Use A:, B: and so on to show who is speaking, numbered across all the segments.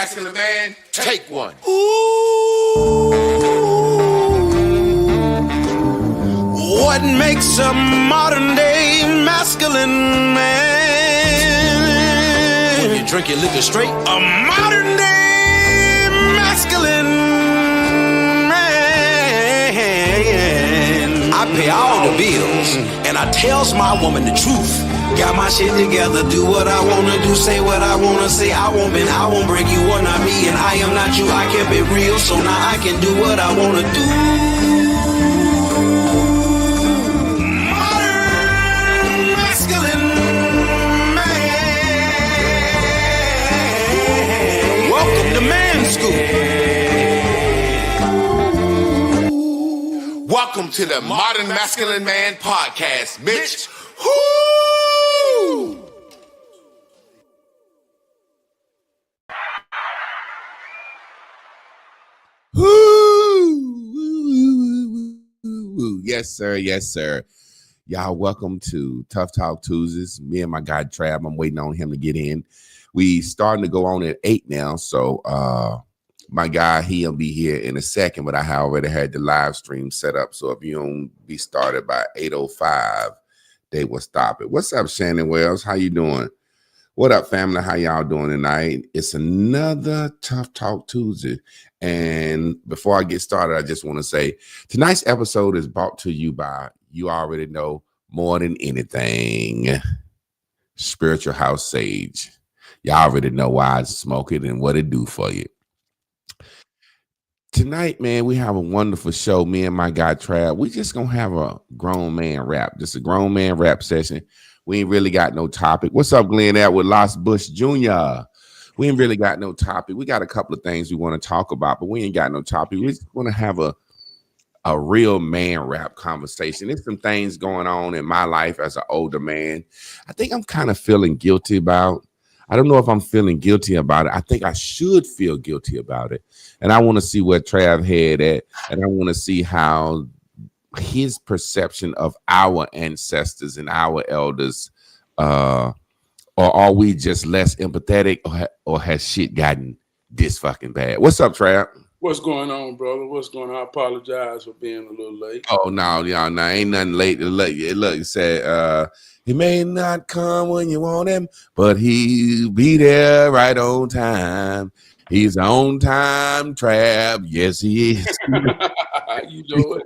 A: masculine man, take one.
B: What makes a modern day masculine man?
C: When you drink your liquor straight?
B: A modern day masculine man. I pay all the bills and I tells my woman the truth. Got my shit together, do what I wanna do, say what I wanna say. I won't break you, are not me, and I am not you. I kept it real, so now I can do what I wanna do. Modern masculine man. Welcome to Man School.
A: Welcome to the Modern Masculine Man Podcast, Mitch. Woo! Yes, sir. Yes, sir. Y'all, welcome to Tough Talk Tuesdays. Me and my guy Trab, I'm waiting on him to get in. We starting to go on at 8 now, so my guy, he'll be here in a second, but I already had the live stream set up, so if you don't be started by 8:05, they will stop it. What's up, Shannon Wells? How you doing? What up, family? How y'all doing tonight? It's another Tough Talk Tuesday. And before I get started, I just want to say tonight's episode is brought to you by, you already know, more than anything, Spiritual House Sage. Y'all already know why I smoke it and what it do for you. Tonight, man, we have a wonderful show. Me and my guy Trab, we just gonna have a grown man rap, just a grown man rap session. We ain't really got no topic. What's up, Glenn Atwood, Lost Bush Jr.? We ain't really got no topic. We got a couple of things we want to talk about, but we ain't got no topic. We just want to have a real man rap conversation. There's some things going on in my life as an older man. I think I'm kind of feeling guilty about. I don't know if I'm feeling guilty about it. I think I should feel guilty about it. And I want to see where Trav had at, and I want to see how his perception of our ancestors and our elders, or are we just less empathetic, or has shit gotten this fucking bad? What's up, Trav?
D: What's going on, brother? What's going on? I apologize for being a little late.
A: Oh, no, y'all, no, ain't nothing late. Look, it said, he may not come when you want him, but he'll be there right on time. He's on time, Trab. Yes, he is.
D: You know it.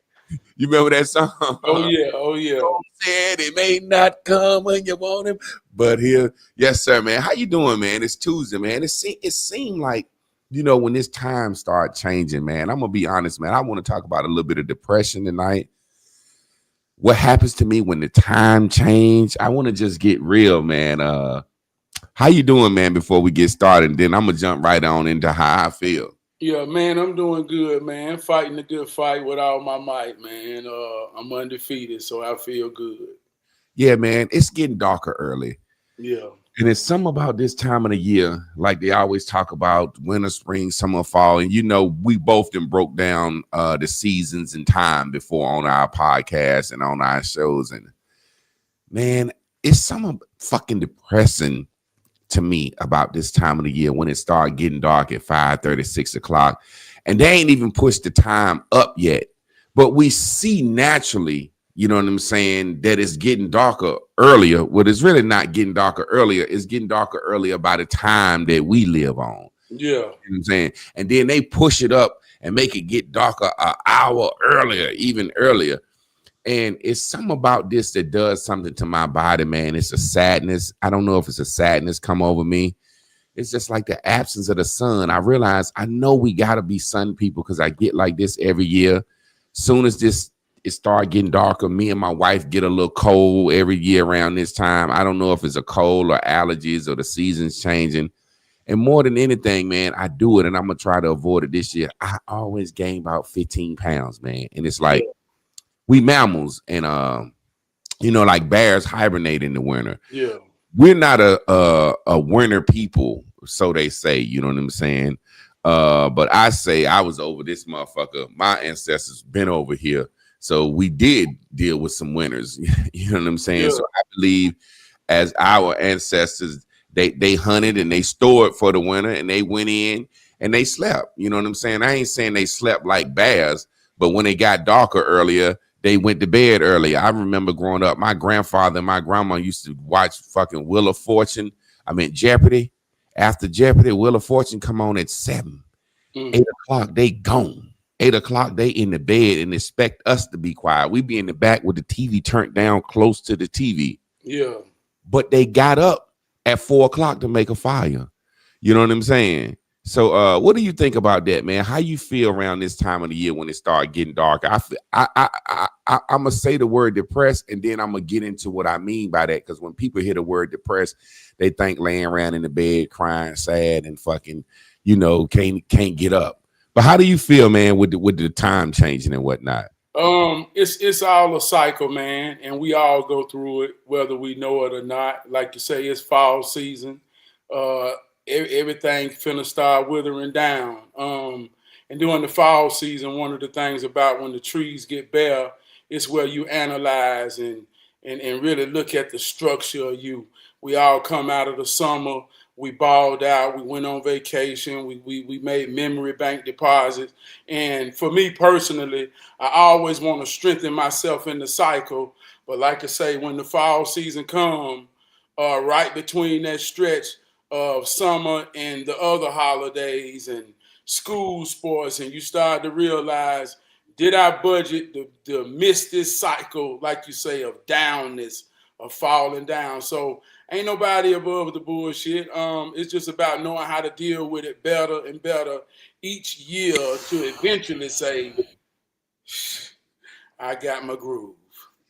A: You remember that song?
D: Oh, yeah. Oh, yeah.
A: Said it may not come when you want him, but he'll. Yes, sir, man. How you doing, man? It's Tuesday, man. It seemed like, you know, when this time start changing, man, I'm going to be honest, man. I want to talk about a little bit of depression tonight. What happens to me when the time change? I want to just get real, man. How you doing, man, before we get started? And then I'm going to jump right on into how I feel.
D: Yeah, man, I'm doing good, man. Fighting a good fight with all my might, man. I'm undefeated, so I feel good.
A: Yeah, man, it's getting darker early.
D: Yeah.
A: And it's something about this time of the year, like they always talk about winter, spring, summer, fall. And, you know, we both then broke down the seasons and time before on our podcast and on our shows. And, man, it's something fucking depressing to me about this time of the year when it started getting dark at 5:30, 6 o'clock. And they ain't even pushed the time up yet. But we see naturally, you know what I'm saying, that it's getting darker earlier. Well, it's really not getting darker earlier. It's getting darker earlier by the time that we live on.
D: Yeah.
A: You know what I'm saying? And then they push it up and make it get darker an hour earlier, even earlier. And it's something about this that does something to my body, man. It's a sadness. I don't know if it's a sadness come over me. It's just like the absence of the sun. I realize I know we got to be sun people because I get like this every year. Soon as it start getting darker, me and my wife get a little cold every year around this time. I don't know if it's a cold or allergies or the seasons changing. And more than anything, man, I do it, and I'm going to try to avoid it this year. I always gain about 15 pounds, man. And it's like, we mammals, and you know, like bears hibernate in the winter.
D: Yeah,
A: we're not a winter people, so they say. You know what I'm saying? But I say I was over this motherfucker. My ancestors been over here, so we did deal with some winters. You know what I'm saying? Yeah. So I believe, as our ancestors, They hunted and they stored for the winter, and they went in and they slept. You know what I'm saying? I ain't saying they slept like bears, but when it got darker earlier, they went to bed earlier. I remember growing up, my grandfather and my grandma used to watch fucking Wheel of Fortune. I mean Jeopardy. After Jeopardy, Wheel of Fortune come on at 7, 8 o'clock. They gone. 8 o'clock, they in the bed and expect us to be quiet. We be in the back with the TV turned down close to the TV.
D: Yeah.
A: But they got up at 4 o'clock to make a fire. You know what I'm saying? So what do you think about that, man? How you feel around this time of the year when it started getting dark? I'm gonna say the word depressed, and then I'm gonna get into what I mean by that. Because when people hear the word depressed, they think laying around in the bed crying, sad, and fucking, can't get up. But how do you feel, man, with the time changing and whatnot?
D: It's all a cycle, man, and we all go through it, whether we know it or not. Like you say, it's fall season. Everything finna start withering down. And during the fall season, one of the things about when the trees get bare is where you analyze and really look at the structure of you. We all come out of the summer. We balled out. We went on vacation. We made memory bank deposits. And for me personally, I always want to strengthen myself in the cycle. But like I say, when the fall season comes, right between that stretch of summer and the other holidays and school sports, and you start to realize, did I budget to miss this cycle, like you say, of downness, of falling down? So ain't nobody above the bullshit. It's just about knowing how to deal with it better and better each year to eventually say, I got my groove.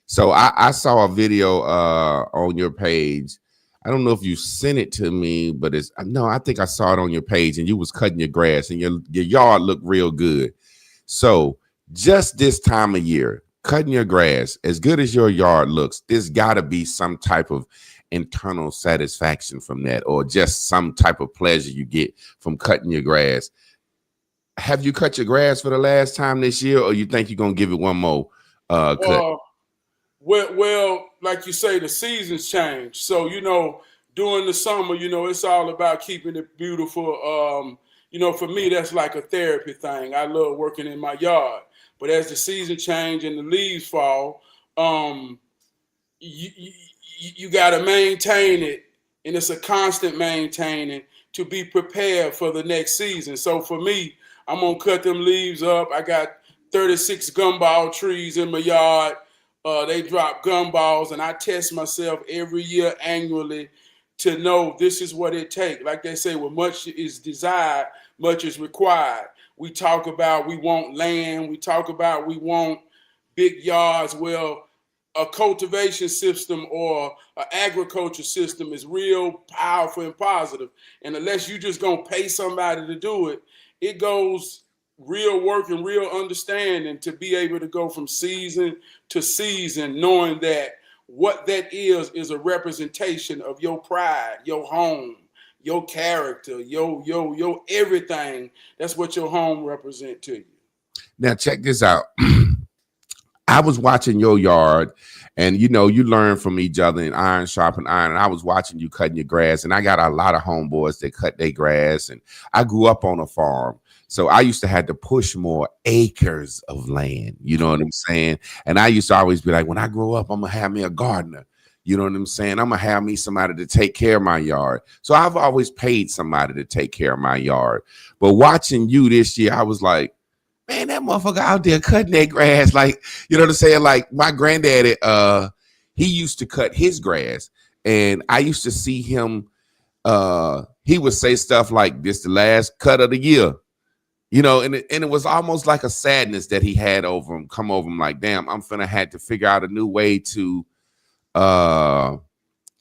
A: So I saw a video on your page. I don't know if you sent it to me, but I think I saw it on your page, and you was cutting your grass, and your yard looked real good. So just this time of year, cutting your grass, as good as your yard looks, there's got to be some type of internal satisfaction from that, or just some type of pleasure you get from cutting your grass. Have you cut your grass for the last time this year, or you think you're gonna give it one more cut?
D: Well, like you say, the seasons change. So, during the summer, it's all about keeping it beautiful. For me, that's like a therapy thing. I love working in my yard. But as the season change and the leaves fall, you got to maintain it. And it's a constant maintaining to be prepared for the next season. So for me, I'm going to cut them leaves up. I got 36 gumball trees in my yard. They drop gumballs, and I test myself every year annually to know this is what it takes. Like they say, when much is desired, much is required. We talk about we want land. We talk about we want big yards. Well, a cultivation system or an agriculture system is real powerful and positive. And unless you just going to pay somebody to do it, it goes real work and real understanding to be able to go from season to season, knowing that what that is a representation of your pride, your home, your character, your everything. That's what your home represents to you.
A: Now check this out. I was watching your yard, and you learn from each other, and iron sharpen iron. And I was watching you cutting your grass, and I got a lot of homeboys that cut their grass, and I grew up on a farm. So I used to have to push more acres of land. You know what I'm saying? And I used to always be like, when I grow up, I'm going to have me a gardener. You know what I'm saying? I'm going to have me somebody to take care of my yard. So I've always paid somebody to take care of my yard. But watching you this year, I was like, man, that motherfucker out there cutting that grass. Like, you know what I'm saying? Like my granddaddy, he used to cut his grass. And I used to see him, he would say stuff like, this the last cut of the year. And it was almost like a sadness that he had come over him, like, damn, I'm finna have to figure out a new way to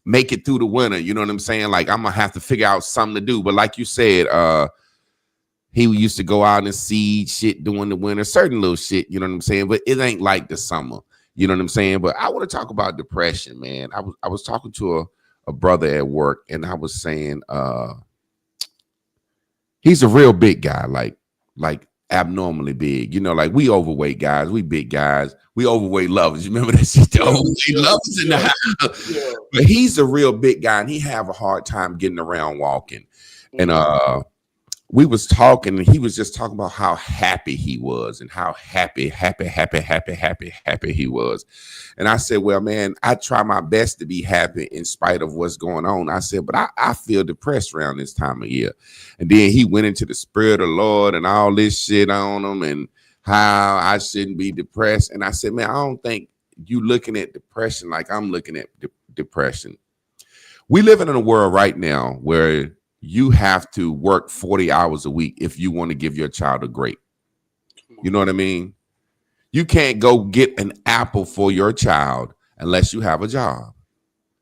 A: make it through the winter. You know what I'm saying? Like, I'm gonna have to figure out something to do. But like you said, he used to go out and seed shit during the winter, certain little shit, you know what I'm saying? But it ain't like the summer, you know what I'm saying? But I want to talk about depression, man. I was talking to a brother at work, and I was saying he's a real big guy, like abnormally big. You know, like we overweight guys, we big guys, we overweight lovers. You remember that shit? The
D: Yeah,
A: overweight
D: yeah,
A: lovers in the
D: yeah,
A: house.
D: yeah.
A: But he's a real big guy, and he have a hard time getting around walking. And
D: Mm,
A: we was talking, and he was just talking about how happy he was and how happy he was. And I said, well, man, I try my best to be happy in spite of what's going on. I said, but I feel depressed around this time of year. And then he went into the spirit of the Lord and all this shit on him and how I shouldn't be depressed. And I said, man, I don't think you looking at depression like I'm looking at depression. We live in a world right now where you have to work 40 hours a week if you want to give your child a grade. You know what I mean? You can't go get an apple for your child unless you have a job.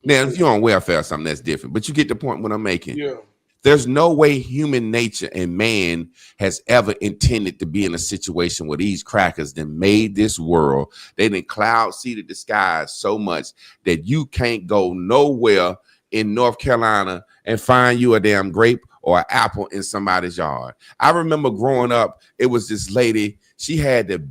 A: Now, if you're on welfare or something, that's different. But you get the point what I'm making.
D: yeah.
A: There's no way human nature and man has ever intended to be in a situation where these crackers that made this world, they didn't cloud seeded the skies so much that you can't go nowhere in North Carolina and find you a damn grape or an apple in somebody's yard. I remember growing up, it was this lady, she had the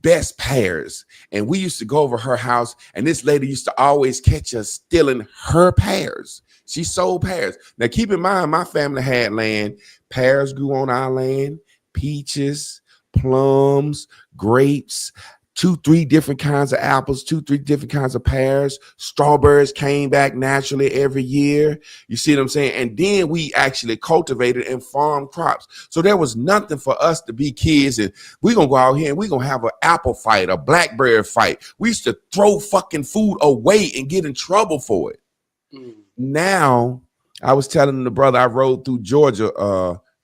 A: best pears, and we used to go over her house, and this lady used to always catch us stealing her pears. She sold pears. Now, keep in mind, my family had land. Pears grew on our land, peaches, plums, grapes, 2-3 different kinds of apples, 2-3 different kinds of pears. Strawberries came back naturally every year. You see what I'm saying? And then we actually cultivated and farmed crops. So there was nothing for us to be kids and we're going to go out here and we're going to have an apple fight, a blackberry fight. We used to throw fucking food away and get in trouble for it.
D: Mm.
A: Now, I was telling the brother I rode through Georgia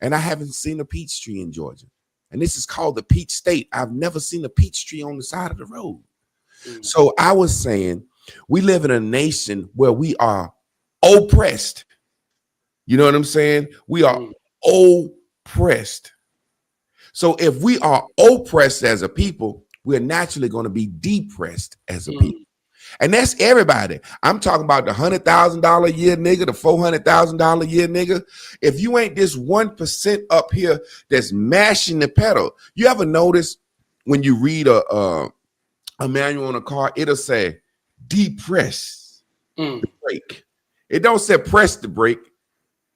A: and I haven't seen a peach tree in Georgia. And this is called the peach state. I've never seen a peach tree on the side of the road.
D: Mm.
A: So I was saying, we live in a nation where we are oppressed. You know what I'm saying? We are oppressed. So if we are oppressed as a people, we're naturally going to be depressed as a people. And that's everybody. I'm talking about the $100,000 a year nigga, the $400,000 a year nigga. If you ain't this 1% up here that's mashing the pedal, you ever notice when you read a manual on a car, it'll say depress the brake. It don't say press the brake.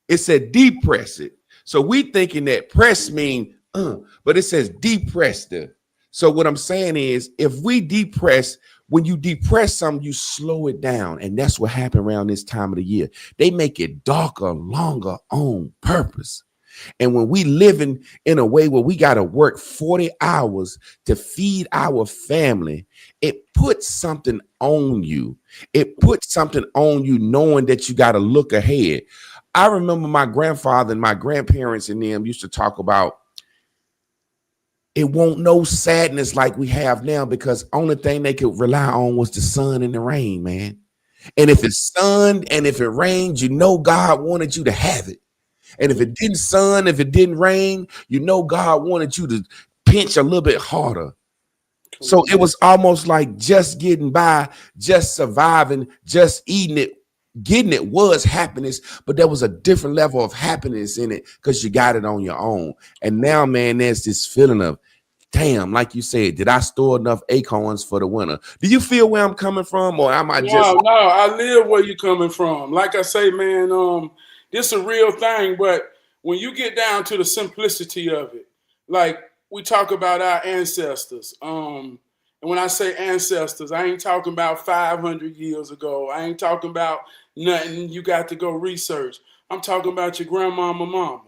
A: It said depress it. So we thinking that press mean but it says depress the. So what I'm saying is, if we depress, when you depress something, you slow it down. And that's what happened around this time of the year. They make it darker, longer on purpose. And when we living in a way where we got to work 40 hours to feed our family, it puts something on you. It puts something on you knowing that you got to look ahead. I remember my grandfather and my grandparents and them used to talk about it won't no sadness like we have now because only thing they could rely on was the sun and the rain, man. And if it's sun and if it rains, you know God wanted you to have it. And if it didn't sun, if it didn't rain, you know God wanted you to pinch a little bit harder. So it was almost like just getting by, just surviving, just eating it. Getting it was happiness, but there was a different level of happiness in it because you got it on your own. And now, man, there's this feeling of, damn, like you said, did I store enough acorns for the winter? Do you feel where I'm coming from, or am I just?
D: No, I live where you coming from. Like I say, man, this is a real thing. But when you get down to the simplicity of it, like we talk about our ancestors, and when I say ancestors, I ain't talking about 500 years ago. I ain't talking about nothing you got to go research. I'm talking about your grandmama, mama.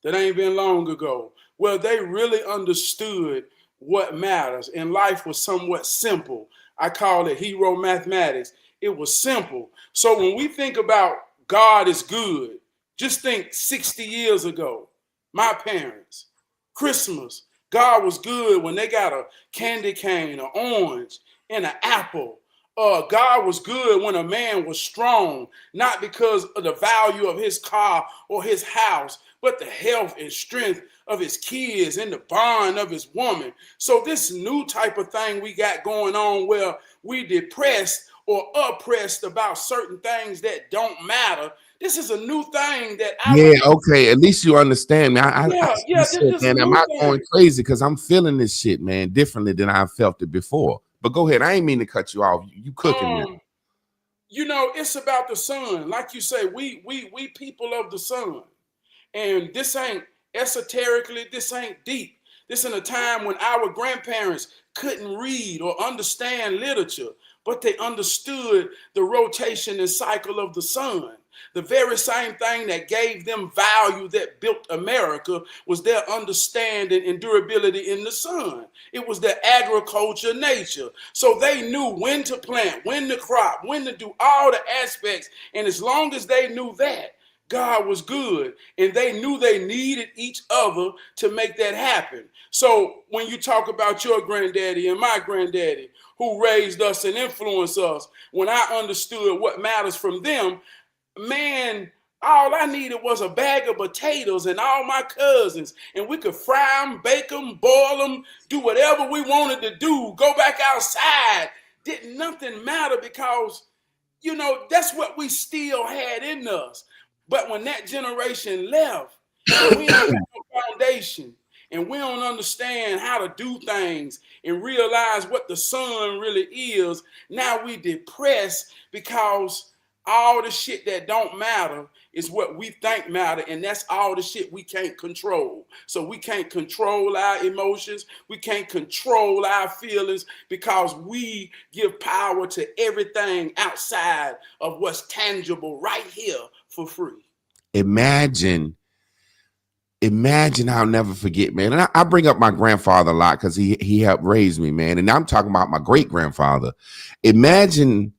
D: That ain't been long ago. Well, they really understood what matters, and life was somewhat simple. I call it hero mathematics. It was simple. So when we think about God is good, just think 60 years ago, my parents, Christmas, God was good when they got a candy cane, an orange, and an apple. God was good when a man was strong, not because of the value of his car or his house, but the health and strength of his kids and the bond of his woman. So this new type of thing we got going on where we depressed or oppressed about certain things that don't matter, This is a new thing that I
A: Yeah,
D: was.
A: okay. At least you understand me. I
D: Yeah,
A: you
D: yeah.
A: said,
D: This a
A: man, am
D: new
A: I going
D: thing.
A: crazy? Because I'm feeling this shit, man, differently than I felt it before. But go ahead. I ain't mean to cut you off. You cooking this.
D: Um, it's about the sun. Like you say, we people of the sun. And this ain't esoterically, this ain't deep. This in a time when our grandparents couldn't read or understand literature, but they understood the rotation and cycle of the sun. The very same thing that gave them value that built America was their understanding and durability in the sun. It was their agriculture nature. So they knew when to plant, when to crop, when to do all the aspects. And as long as they knew that, God was good, and they knew they needed each other to make that happen. So when you talk about your granddaddy and my granddaddy, who raised us and influenced us, when I understood what matters from them, man, all I needed was a bag of potatoes and all my cousins, and we could fry them, bake them, boil them, do whatever we wanted to do, go back outside. Didn't nothing matter because that's what we still had in us. But when that generation left and we ain't got no foundation and we don't understand how to do things and realize what the sun really is, now we depressed because all the shit that don't matter is what we think matter, and that's all the shit we can't control. So we can't control our emotions, we can't control our feelings because we give power to everything outside of what's tangible right here for free.
A: Imagine, I'll never forget, man. And I bring up my grandfather a lot because he helped raise me, man. And I'm talking about my great grandfather. Imagine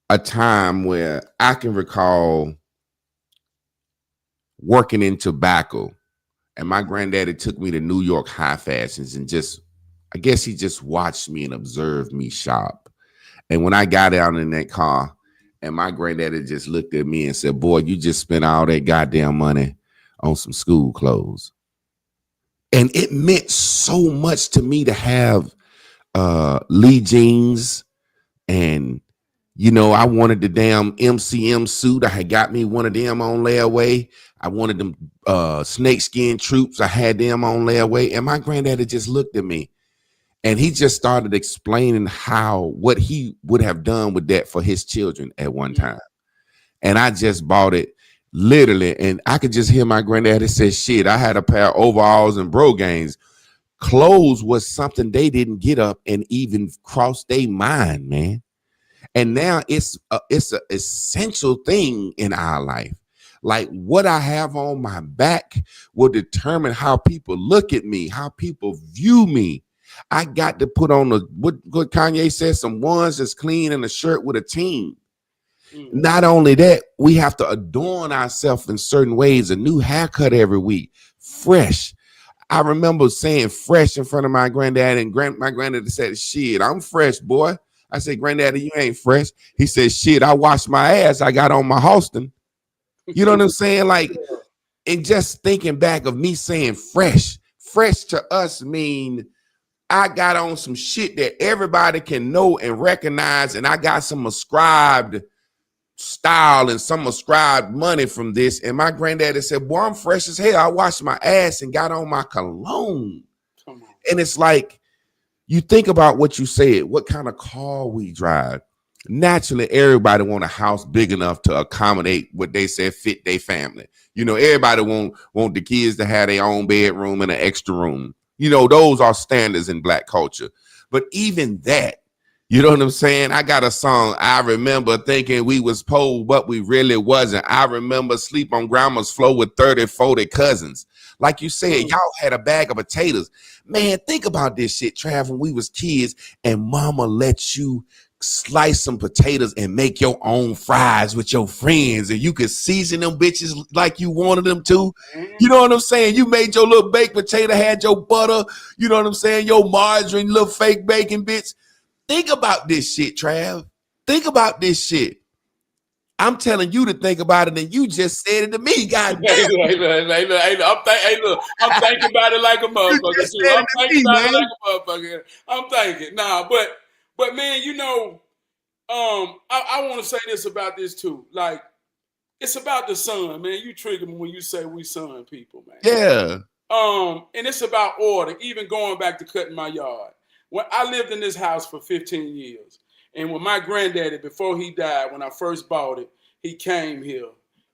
A: a time where I can recall working in tobacco, and my granddaddy took me to New York high fashions and I guess he just watched me and observed me shop. And when I got out in that car, and my granddaddy just looked at me and said, "Boy, you just spent all that goddamn money on some school clothes." And it meant so much to me to have Lee jeans, and I wanted the damn MCM suit. I had got me one of them on layaway. I wanted them snakeskin troops. I had them on layaway. And my granddaddy just looked at me and he just started explaining what he would have done with that for his children at one time. And I just bought it literally. And I could just hear my granddaddy say, "Shit, I had a pair of overalls and Brogans." Clothes was something they didn't get up and even cross their mind, man. And now it's a essential thing in our life. Like what I have on my back will determine how people look at me, how people view me. I got to put on what Kanye said, some ones that's clean and a shirt with a team. Not only that, we have to adorn ourselves in certain ways. A new haircut every week, fresh. I remember saying fresh in front of my granddad, and my granddad said, "Shit, I'm fresh, boy." I said, "Granddaddy, you ain't fresh." He said, "Shit, I washed my ass. I got on my Halston." You know what I'm saying? Like, and just thinking back of me saying fresh to us mean I got on some shit that everybody can know and recognize, and I got some ascribed style and some ascribed money from this. And my granddaddy said, "Boy, I'm fresh as hell. I washed my ass and got on my cologne." And it's like, you think about what you said, what kind of car we drive. Naturally, everybody want a house big enough to accommodate what they said fit their family. Everybody want the kids to have their own bedroom and an extra room. Those are standards in Black culture. But even that, you know what I'm saying? I got a song. I remember thinking we was poor, but we really wasn't. I remember sleep on grandma's floor with 30, 40 cousins. Like you said, y'all had a bag of potatoes. Man, think about this shit, Trav, when we was kids and mama let you slice some potatoes and make your own fries with your friends, and you could season them bitches like you wanted them to. You know what I'm saying? You made your little baked potato, had your butter, you know what I'm saying? Your margarine, little fake bacon bits. Think about this shit, Trav. Think about this shit. I'm telling you to think about it, and you just said it to me. God damn.
D: I'm thinking about it like a motherfucker too. I'm thinking about it
A: man.
D: like a motherfucker. I'm thinking, but man, I want to say this about this too. Like, It's about the sun, man. You trigger me when you say we sun people, man.
A: Yeah.
D: And it's about order, even going back to cutting my yard. When I lived in this house for 15 years, and when my granddaddy, before he died, when I first bought it, he came here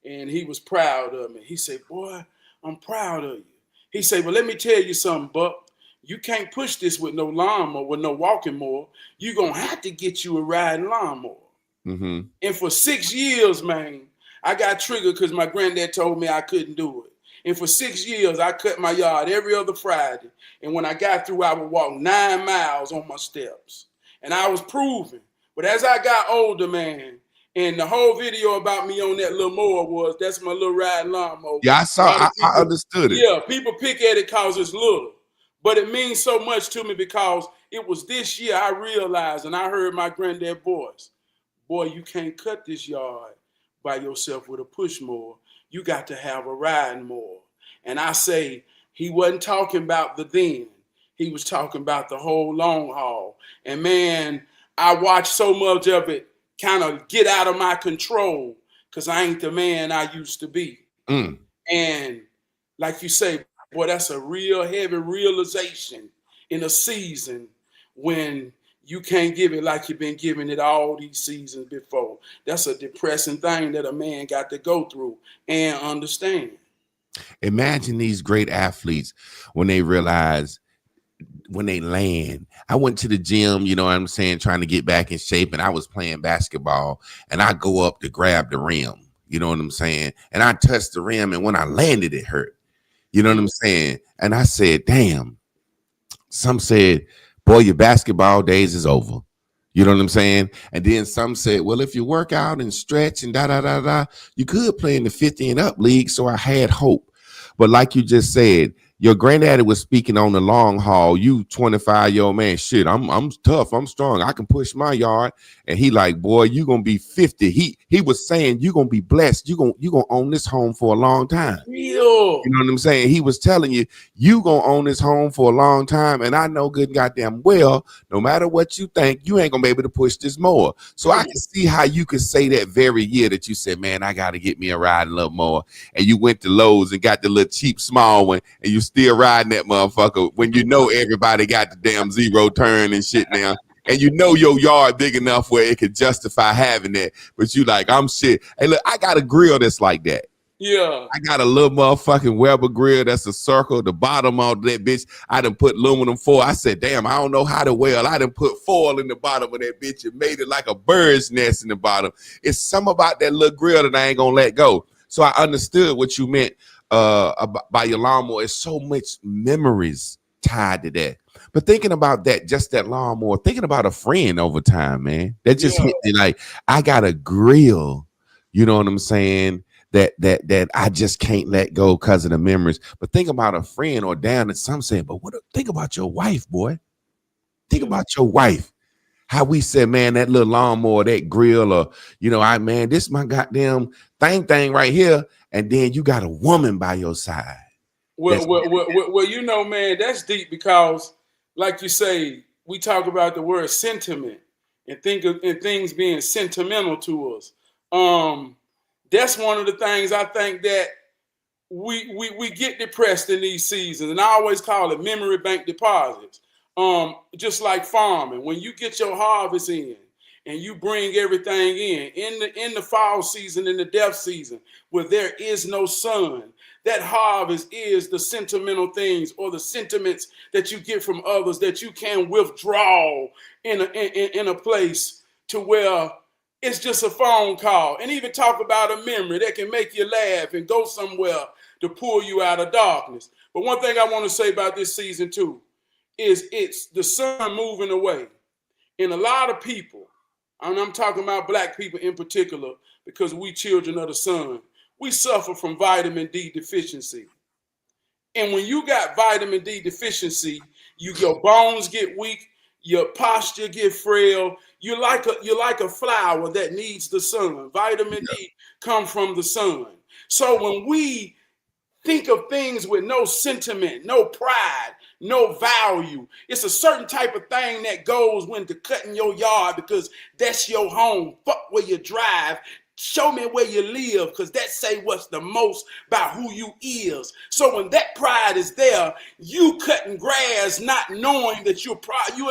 D: and he was proud of me. He said, "Boy, I'm proud of you." He said, "Well, let me tell you something, Buck. You can't push this with no lawnmower, with no walking mower. You're going to have to get you a riding lawnmower."
A: Mm-hmm.
D: And for 6 years, man, I got triggered because my granddad told me I couldn't do it. And for 6 years, I cut my yard every other Friday. And when I got through, I would walk 9 miles on my steps. And I was proving. But as I got older, man, and the whole video about me on that little mower was, that's my little riding lawnmower.
A: Yeah, I
D: A
A: saw.
D: lot of
A: I
D: people,
A: understood it.
D: yeah, people pick at it because it's little. But it means so much to me because it was this year I realized, and I heard my granddad's voice, "Boy, you can't cut this yard by yourself with a push mower. You got to have a riding mower." And I say, he wasn't talking about the then. He was talking about the whole long haul. And man, I watched so much of it kind of get out of my control because I ain't the man I used to be.
A: Mm.
D: And like you say, boy, that's a real heavy realization in a season when you can't give it like you've been giving it all these seasons before. That's a depressing thing that a man got to go through and understand.
A: Imagine these great athletes when they realize, when they land. I went to the gym, you know what I'm saying, trying to get back in shape, and I was playing basketball, and I go up to grab the rim, you know what I'm saying, and I touched the rim, and when I landed, it hurt. You know what I'm saying? And I said, damn. Some said, boy, your basketball days is over. You know what I'm saying? And then some said, well, if you work out and stretch and da, you could play in the 50 and up league. So I had hope. But like you just said, your granddaddy was speaking on the long haul. You 25-year-old man, shit, I'm tough. I'm strong. I can push my yard. And he like, boy, you gonna be 50. He was saying you gonna be blessed. You gonna own this home for a long time.
D: Real.
A: You know what I'm saying? He was telling you gonna own this home for a long time. And I know good and goddamn well, no matter what you think, you ain't gonna be able to push this more. So I can see how you could say that very year that you said, man, I gotta get me a riding little more. And you went to Lowe's and got the little cheap small one, and you still riding that motherfucker when you know everybody got the damn zero turn and shit now. And you know your yard big enough where it could justify having that. But you like, I'm shit. Hey, look, I got a grill that's like that.
D: Yeah.
A: I got a little motherfucking Weber grill that's a circle. The bottom of that bitch, I done put aluminum foil. I said, damn, I don't know how to weld. I done put foil in the bottom of that bitch and made it like a bird's nest in the bottom. It's something about that little grill that I ain't gonna let go. So I understood what you meant by your lawnmower. It's so much memories tied to that. But thinking about that, just that lawnmower, thinking about a friend over time, man, that just hit me like, I got a grill, you know what I'm saying? That I just can't let go because of the memories. But think about a friend, or down and some say, but think about your wife, boy. Think about your wife. How we said, man, that little lawnmower, that grill, or man, this my goddamn thing right here. And then you got a woman by your side.
D: Well, man, that's deep because, like you say, we talk about the word sentiment and things being sentimental to us. That's one of the things I think that we get depressed in these seasons, and I always call it memory bank deposits. Just like farming, when you get your harvest in and you bring everything in the fall season, in the death season, where there is no sun, that harvest is the sentimental things or the sentiments that you get from others that you can withdraw in a place to where it's just a phone call, and even talk about a memory that can make you laugh and go somewhere to pull you out of darkness. But one thing I want to say about this season too is it's the sun moving away. And a lot of people, and I'm talking about black people in particular, because we children of the sun, we suffer from vitamin D deficiency. And when you got vitamin D deficiency, your bones get weak, your posture get frail. You're like a flower that needs the sun. Vitamin D comes from the sun. So when we think of things with no sentiment, no pride, no value, it's a certain type of thing that goes when to cutting your yard because that's your home. Fuck where you drive. Show me where you live, because that say what's the most about who you is. So when that pride is there, you cutting grass, not knowing that you're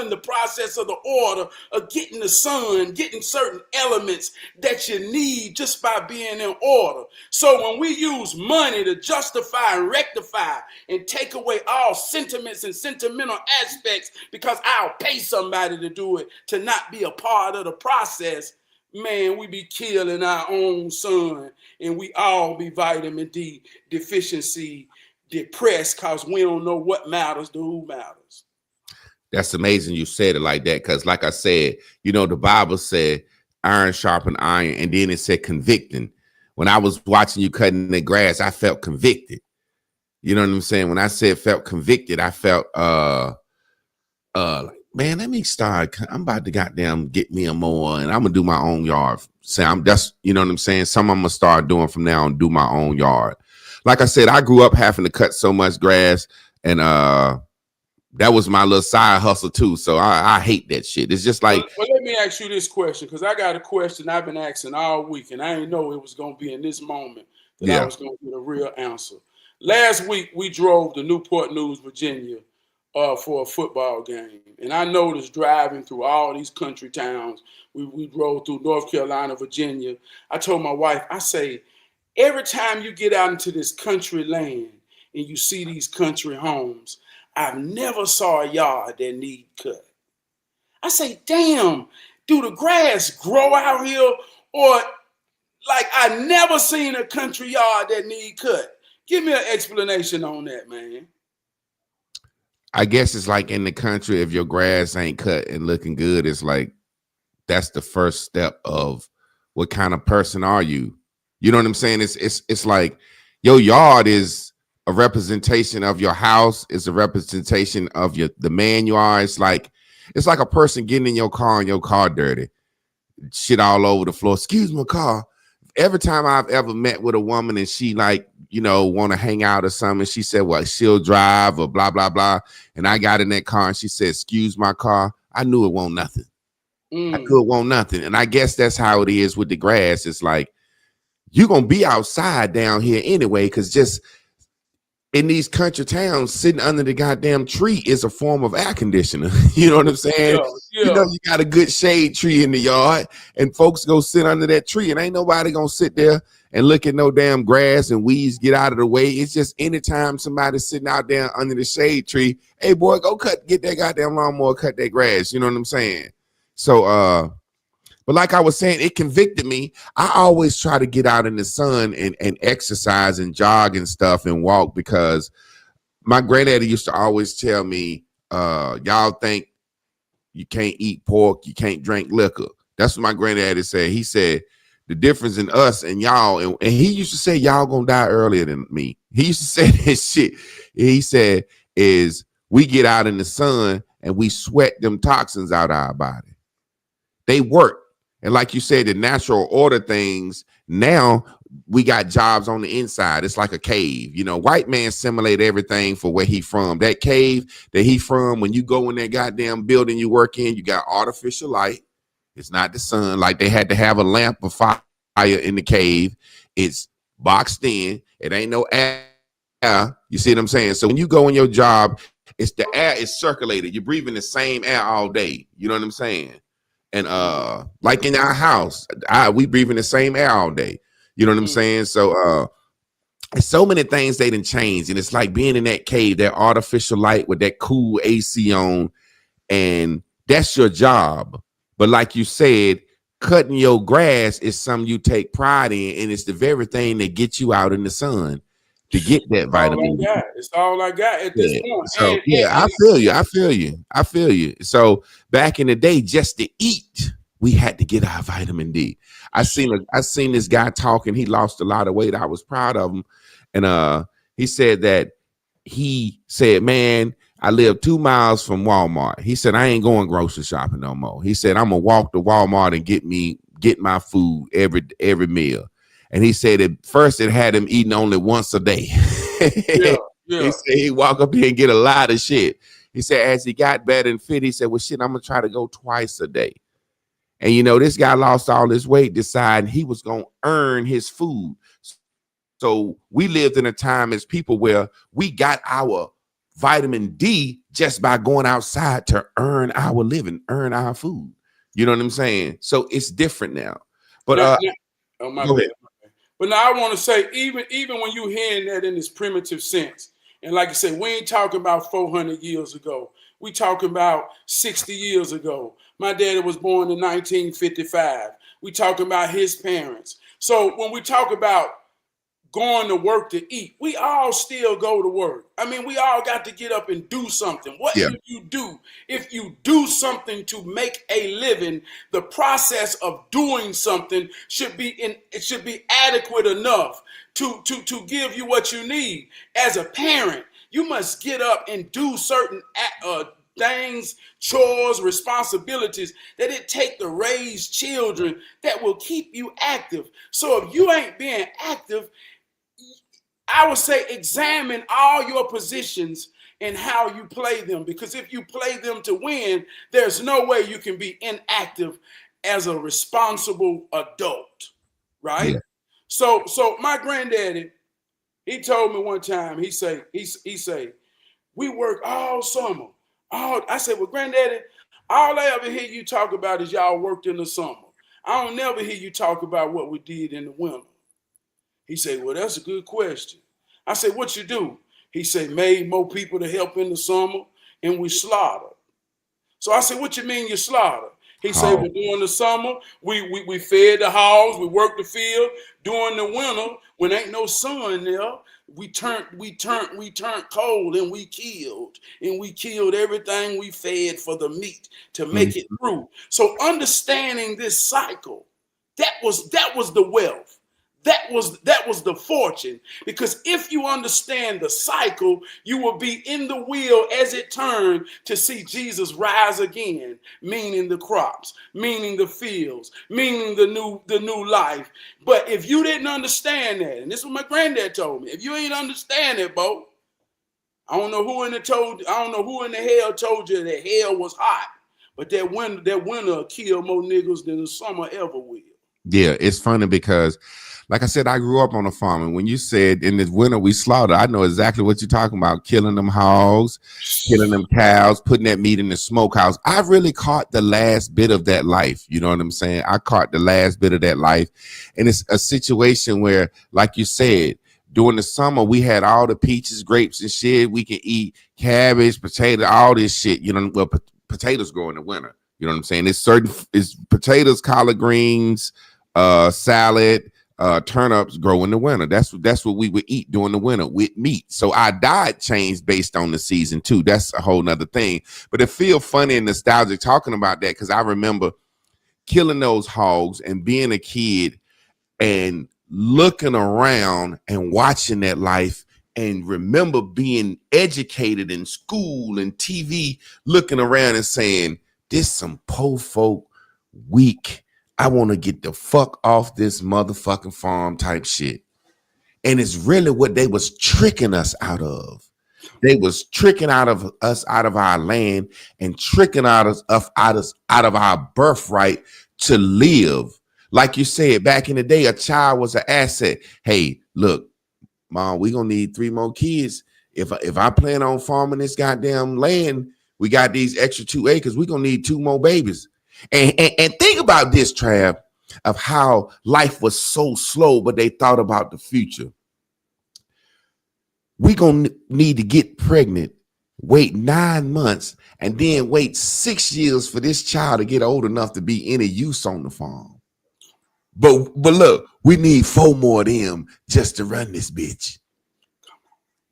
D: in the process of the order of getting the sun, getting certain elements that you need just by being in order. So when we use money to justify and rectify and take away all sentiments and sentimental aspects because I'll pay somebody to do it, to not be a part of the process, man, we be killing our own son, and we all be vitamin D deficiency depressed because we don't know what matters to who matters.
A: That's amazing you said it like that, because like I said, you know, the Bible said iron sharpen iron, and then it said convicting. When I was watching you cutting the grass, I felt convicted. You know what I'm saying? When I said felt convicted, I felt like, man, let me start. I'm about to goddamn get me a mower, and I'm gonna do my own yard. So I'm just, you know what I'm saying? Some I'm gonna start doing from now on, do my own yard. Like I said, I grew up having to cut so much grass, and that was my little side hustle too. So I hate that shit. It's just like,
D: well, let me ask you this question, because I got a question I've been asking all week, and I didn't know it was gonna be in this moment that I was gonna get a real answer. Last week we drove to Newport News, Virginia, for a football game. And I noticed driving through all these country towns, we drove through North Carolina, Virginia. I told my wife, I say, every time you get out into this country land and you see these country homes, I've never saw a yard that need cut. I say, damn, do the grass grow out here? Or like I never seen a country yard that need cut. Give me an explanation on that, man.
A: I guess it's like in the country, if your grass ain't cut and looking good, it's like that's the first step of what kind of person are you? You know what I'm saying? It's like your yard is a representation of your house. It's a representation of the man you are. It's like a person getting in your car and your car dirty, shit all over the floor. Excuse my car. Every time I've ever met with a woman and she like, you know, want to hang out or something, she said, well, she'll drive or blah, blah, blah. And I got in that car and she said, excuse my car. I knew it won't nothing. I knew it won't nothing. And I guess that's how it is with the grass. It's like, you're going to be outside down here anyway, because just in these country towns, sitting under the goddamn tree is a form of air conditioner. You know what I'm saying? Yeah. You know, you got a good shade tree in the yard, and folks go sit under that tree, and ain't nobody gonna sit there and look at no damn grass and weeds get out of the way. It's just anytime somebody's sitting out there under the shade tree, hey boy, go get that goddamn lawnmower, cut that grass. You know what I'm saying? So but like I was saying, it convicted me. I always try to get out in the sun and exercise and jog and stuff and walk, because my granddaddy used to always tell me, y'all think you can't eat pork, you can't drink liquor. That's what my granddaddy said. He said, the difference in us and y'all, and he used to say, y'all gonna die earlier than me. He used to say that shit. He said, is we get out in the sun and we sweat them toxins out of our body. They work. And like you said, the natural order things, now we got jobs on the inside. It's like a cave. You know, white man simulate everything for where he from. That cave that he from, when you go in that goddamn building you work in, you got artificial light. It's not the sun. Like they had to have a lamp of fire in the cave. It's boxed in. It ain't no air. You see what I'm saying? So when you go in your job, it's the air is circulated. You're breathing the same air all day. You know what I'm saying? And like in our house, we breathing the same air all day. You know what I'm saying? So so many things they done changed. And it's like being in that cave, that artificial light with that cool AC on, and that's your job. But like you said, cutting your grass is something you take pride in, and it's the very thing that gets you out in the sun to get that vitamin D.
D: It's all I got at this point.
A: So I feel you. So back in the day, just to eat, we had to get our vitamin D. I seen this guy talking. He lost a lot of weight. I was proud of him. And he said that man, I live 2 miles from Walmart. He said, I ain't going grocery shopping no more. He said, I'm gonna walk to Walmart and get my food every meal. And he said at first it had him eating only once a day. He said he'd walk up here and get a lot of shit. He said as he got better and fit, he said, well, shit, I'm going to try to go twice a day. And this guy lost all his weight, deciding he was gonna earn his food. So we lived in a time as people where we got our vitamin D just by going outside to earn our living, earn our food. You know what I'm saying? So it's different now. But
D: oh my
A: go
D: bad.
A: ahead.
D: But now I want to say, even when you hearing that in this primitive sense, and like I said, we ain't talking about 400 years ago. We talking about 60 years ago. My daddy was born in 1955. We talking about his parents. So when we talk about going to work to eat, we all still go to work. I mean, we all got to get up and do something. What
A: Yeah.
D: do you do? If you do something to make a living, the process of doing something should be adequate enough to give you what you need. As a parent, you must get up and do certain things, chores, responsibilities that it take to raise children that will keep you active. So if you ain't being active, I would say examine all your positions and how you play them, because if you play them to win, there's no way you can be inactive as a responsible adult, right?
A: Yeah.
D: So my granddaddy, he told me one time, he say, we work all summer. I said, well, granddaddy, all I ever hear you talk about is y'all worked in the summer. I don't never hear you talk about what we did in the winter. He said, well, that's a good question. I said, what you do? He said, made more people to help in the summer, and we slaughtered. So I said, what you mean you slaughtered? He said,
A: Oh,
D: well, during the summer, we fed the hogs, we worked the field. During the winter, when ain't no sun there, we turned cold, and we killed everything we fed for the meat to
A: mhm.
D: make it through. So understanding this cycle, that was the wealth. That was the fortune. Because if you understand the cycle, you will be in the wheel as it turned to see Jesus rise again, meaning the crops, meaning the fields, meaning the new life. But if you didn't understand that, and this is what my granddad told me, if you ain't understand it, Bo, I don't know who in the hell told you that hell was hot, but that winter will kill more niggas than the summer ever will.
A: Yeah, it's funny because, like I said, I grew up on a farm, and when you said in this winter we slaughter, I know exactly what you're talking about: killing them hogs, killing them cows, putting that meat in the smokehouse. I really caught the last bit of that life. You know what I'm saying? I caught the last bit of that life, and it's a situation where, like you said, during the summer we had all the peaches, grapes, and shit. We can eat cabbage, potato, all this shit. Well, potatoes grow in the winter. You know what I'm saying? It's potatoes, collard greens, salad, turnips grow in the winter. That's what we would eat during the winter with meat. So our diet changed based on the season too. That's a whole nother thing. But it feels funny and nostalgic talking about that, because I remember killing those hogs and being a kid and looking around and watching that life, and remember being educated in school and TV, looking around and saying, this some poor folk, weak, I want to get the fuck off this motherfucking farm type shit. And it's really what they was tricking us out of. They was tricking out of us, out of our land, and tricking out of our birthright to live. Like you said, back in the day, a child was an asset. Hey, look, Mom, we gonna need 3 more kids. If I plan on farming this goddamn land, we got these extra 2 acres. We gonna need 2 more babies. And think about this, Trab, of how life was so slow, but they thought about the future. We gonna need to get pregnant, wait 9 months, and then wait 6 years for this child to get old enough to be any use on the farm. But look, we need 4 more of them just to run this bitch.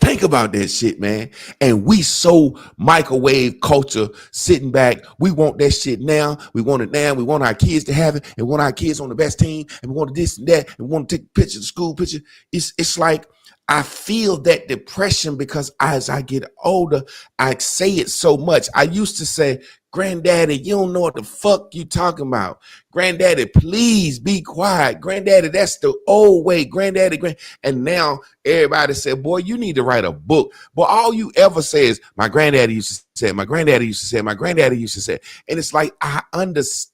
A: Think about that shit, man. And we so microwave culture, sitting back. We want that shit now. We want it now. We want our kids to have it, and we want our kids on the best team, and we want this and that, and we want to take pictures, school picture. It's like I feel that depression because as I get older, I say it so much. I used to say, Granddaddy, you don't know what the fuck you talking about. Granddaddy, please be quiet. Granddaddy, that's the old way. Granddaddy. And now everybody said, boy, you need to write a book. But all you ever say is, my granddaddy used to say, my granddaddy used to say, my granddaddy used to say. And it's like, I understand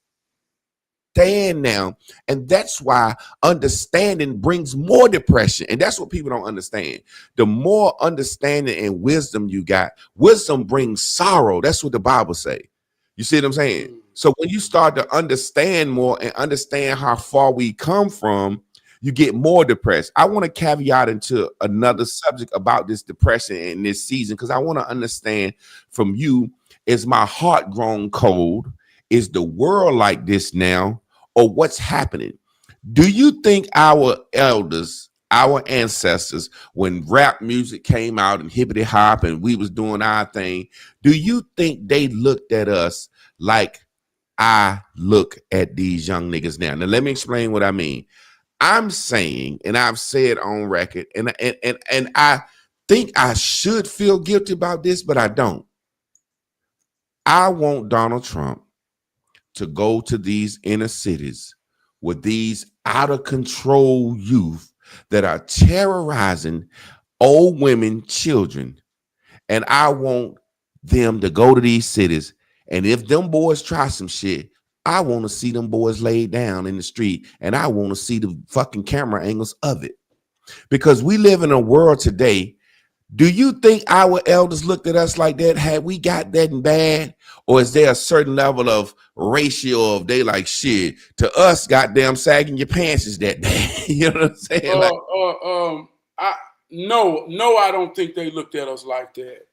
A: understand now. And that's why understanding brings more depression. And that's what people don't understand. The more understanding and wisdom you got, wisdom brings sorrow. That's what the Bible say. You see what I'm saying? So when you start to understand more and understand how far we come from, you get more depressed. I want to caveat into another subject about this depression in this season, because I want to understand from you, is my heart grown cold? Is the world like this now? Or what's happening? Do you think our elders, our ancestors, when rap music came out and hippity hop and we was doing our thing, do you think they looked at us like I look at these young niggas now? Now, let me explain what I mean. I'm saying, and I've said on record, and I think I should feel guilty about this, but I don't. I want Donald Trump to go to these inner cities with these out of control youth that are terrorizing old women, children, and I want them to go to these cities. And if them boys try some shit, I want to see them boys laid down in the street, and I want to see the fucking camera angles of it. Because we live in a world today. Do you think our elders looked at us like that? Had we got that in bad? Or is there a certain level of ratio of they like shit to us, goddamn sagging your pants is that bad? You know what I'm saying?
D: No, I don't think they looked at us like that.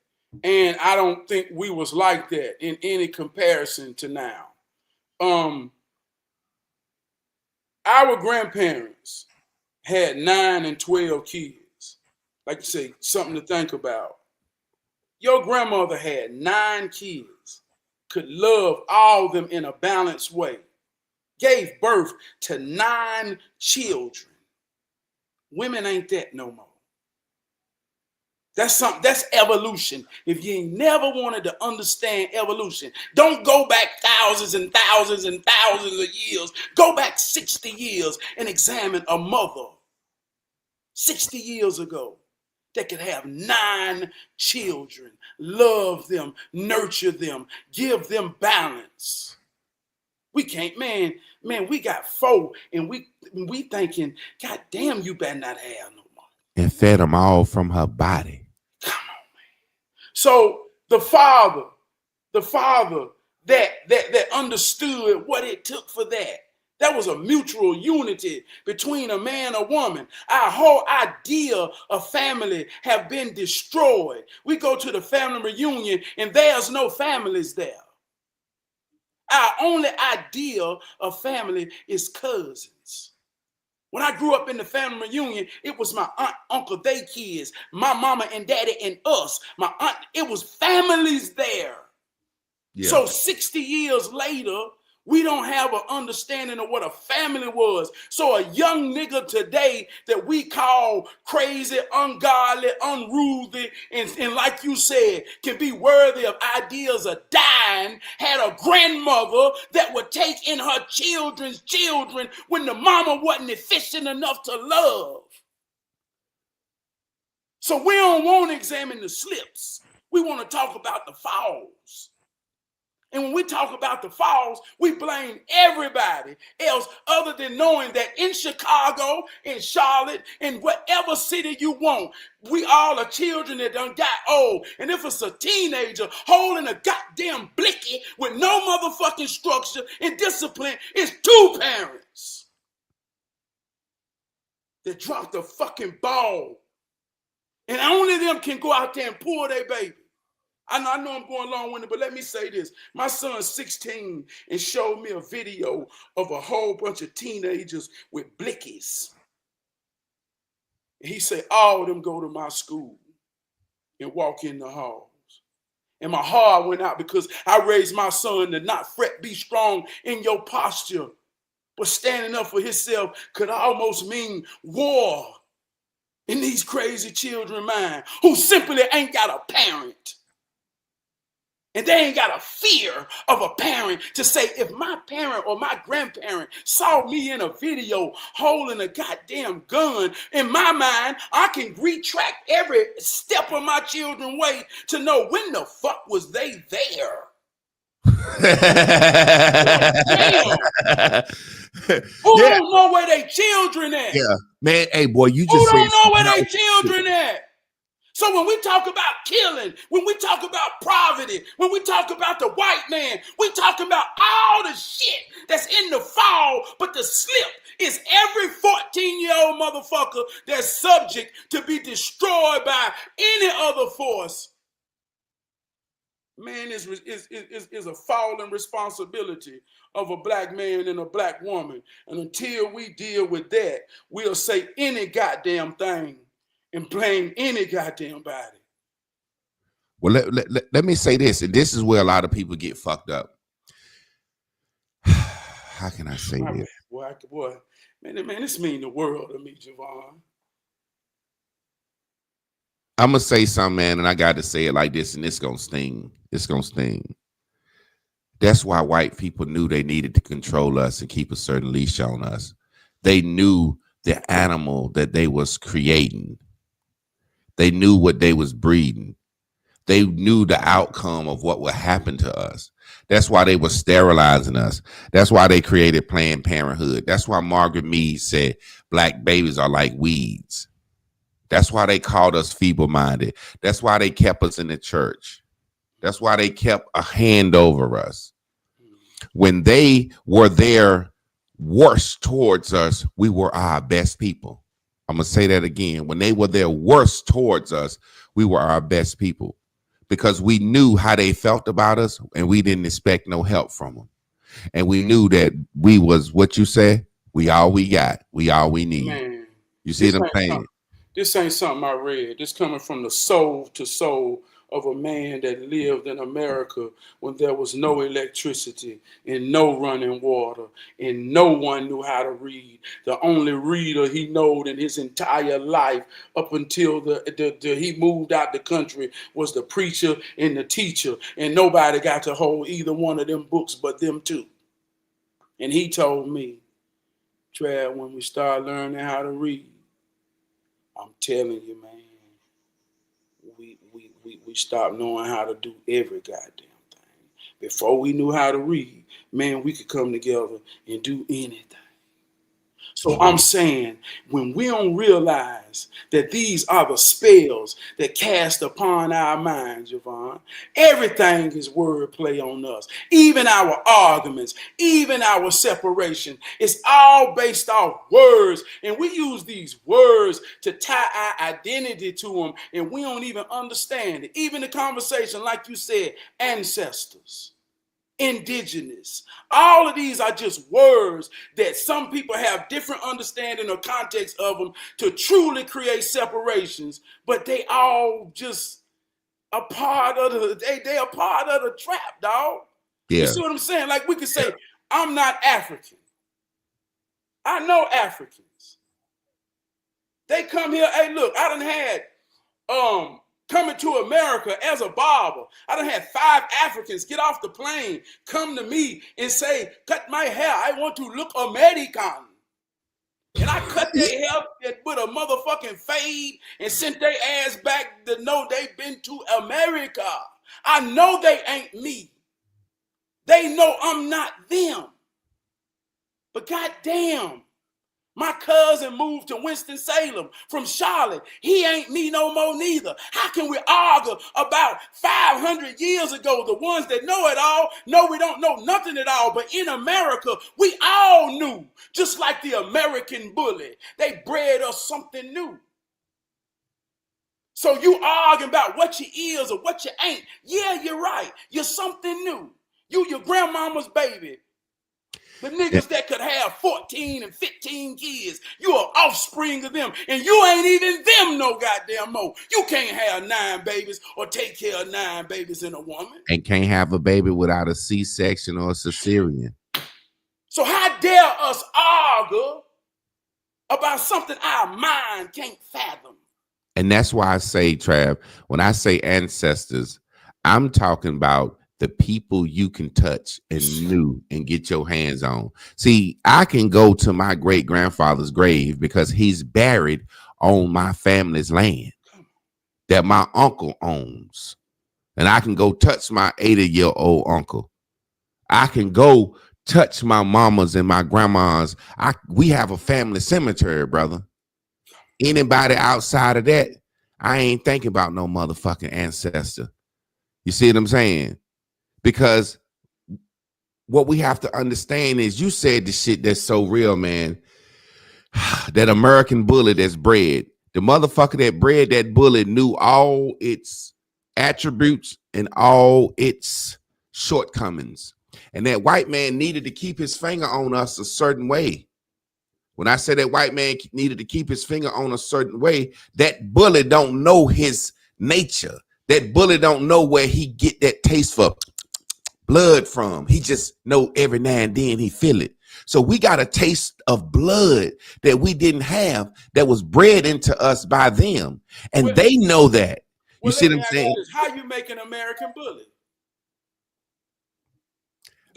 D: And I don't think we was like that in any comparison to now. Our grandparents had 9 and 12 kids. Like you say, something to think about. Your grandmother had 9 kids, could love all of them in a balanced way, gave birth to 9 children. Women ain't that no more. That's something, that's evolution. If you ain't never wanted to understand evolution, don't go back thousands and thousands and thousands of years. Go back 60 years and examine a mother 60 years ago that could have 9 children, love them, nurture them, give them balance. We can't, man, we got 4 and we thinking, God damn, you better not have no more.
A: And fed them all from her body.
D: Come on, man. So the father that understood what it took for that. That was a mutual unity between a man and a woman. Our whole idea of family have been destroyed. We go to the family reunion and there's no families there. Our only idea of family is cousins. When I grew up in the family reunion, it was my aunt, uncle, they kids, my mama and daddy and us. My aunt, it was families there. Yeah. So 60 years later, we don't have an understanding of what a family was. So a young nigga today that we call crazy, ungodly, unruly, and like you said, can be worthy of ideas of dying, had a grandmother that would take in her children's children when the mama wasn't efficient enough to love. So we don't want to examine the slips. We want to talk about the falls. And when we talk about the falls, we blame everybody else other than knowing that in Chicago, in Charlotte, in whatever city you want, we all are children that done got old. And if it's a teenager holding a goddamn blicky with no motherfucking structure and discipline, it's 2 parents that dropped the fucking ball. And only them can go out there and pull their baby. I know I'm going long-winded, but let me say this. My son's 16 and showed me a video of a whole bunch of teenagers with blickies. And he said, all of them go to my school and walk in the halls. And my heart went out because I raised my son to not fret, be strong in your posture. But standing up for himself could almost mean war in these crazy children mind who simply ain't got a parent. And they ain't got a fear of a parent to say, if my parent or my grandparent saw me in a video holding a goddamn gun, in my mind, I can retract every step of my children's way to know when the fuck was they there. Damn. Who
A: Yeah,
D: don't know where they children at?
A: yeah, man. Hey, boy, you
D: Who
A: just said
D: don't know
A: some
D: where they
A: powerful shit.
D: children at? So when we talk about killing, when we talk about poverty, when we talk about the white man, we talking about all the shit that's in the fall, but the slip is every 14-year-old motherfucker that's subject to be destroyed by any other force. Man, is a fallen responsibility of a black man and a black woman. And until we deal with that, we'll say any goddamn thing and blame any goddamn body.
A: Well, let me say this, and this is where a lot of people get fucked up. How can I say this?
D: Boy, man, this mean the world to me, Javon.
A: I'm gonna say something, man, and I got to say it like this, and it's gonna sting. It's gonna sting. That's why white people knew they needed to control us and keep a certain leash on us. They knew the animal that they was creating. They knew what they was breeding. They knew the outcome of what would happen to us. That's why they were sterilizing us. That's why they created Planned Parenthood. That's why Margaret Mead said black babies are like weeds. That's why they called us feeble-minded. That's why they kept us in the church. That's why they kept a hand over us. When they were their worst towards us, we were our best people. I'm going to say that again. When they were their worst towards us, we were our best people because we knew how they felt about us and we didn't expect no help from them. And we knew that we was what you say, we all we got, we all we need.
D: Man,
A: you see what I'm saying?
D: This ain't something I read. This coming from the soul to soul of a man that lived in America when there was no electricity and no running water and no one knew how to read. The only reader he knowed in his entire life up until he moved out the country was the preacher and the teacher, and nobody got to hold either one of them books but them two. And he told me, Trab, when we start learning how to read, I'm telling you, man, we stopped knowing how to do every goddamn thing. Before we knew how to read, man, we could come together and do anything. So I'm saying, when we don't realize that these are the spells that cast upon our minds, Javon, everything is wordplay on us. Even our arguments, even our separation, it's all based off words. And we use these words to tie our identity to them, and we don't even understand it. Even the conversation, like you said, ancestors, indigenous. All of these are just words that some people have different understanding or context of them to truly create separations, but they all just a part of they are part of the trap, dog.
A: Yeah.
D: You see what I'm saying? Like we could say, I'm not African. I know Africans. They come here, hey, look, I done had coming to America as a barber. I done had 5 Africans get off the plane, come to me and say, cut my hair. I want to look American. And I cut their hair with a motherfucking fade and sent their ass back to know they've been to America. I know they ain't me. They know I'm not them. But goddamn, my cousin moved to Winston-Salem from Charlotte. He ain't me no more neither. How can we argue about 500 years ago? The ones that know it all know we don't know nothing at all. But in America, we all knew. Just like the American bully. They bred us something new. So you arguing about what you is or what you ain't. Yeah, you're right. You're something new. You your grandmama's baby. The niggas that could have 14 and 15 kids, you are offspring of them, and you ain't even them no goddamn more. You can't have 9 babies or take care of 9 babies in a woman.
A: And can't have a baby without a C-section or a cesarean.
D: So how dare us argue about something our mind can't fathom?
A: And that's why I say, Trab, when I say ancestors, I'm talking about the people you can touch and knew and get your hands on. See, I can go to my great grandfather's grave because he's buried on my family's land that my uncle owns. And I can go touch my 80-year-old uncle I can go touch my mamas and my grandmas. We have a family cemetery, brother. Anybody outside of that, I ain't thinking about no motherfucking ancestor. You see what I'm saying? Because what we have to understand is you said the shit that's so real, man. That American bullet that's bred. The motherfucker that bred that bullet knew all its attributes and all its shortcomings. And that white man needed to keep his finger on us a certain way. When I say that white man needed to keep his finger on a certain way, that bullet don't know his nature. That bullet don't know where he get that taste for blood from. He just know every now and then he feel it. So we got a taste of blood that we didn't have that was bred into us by them. And they know that. You see what I'm saying?
D: How you make an American bullet?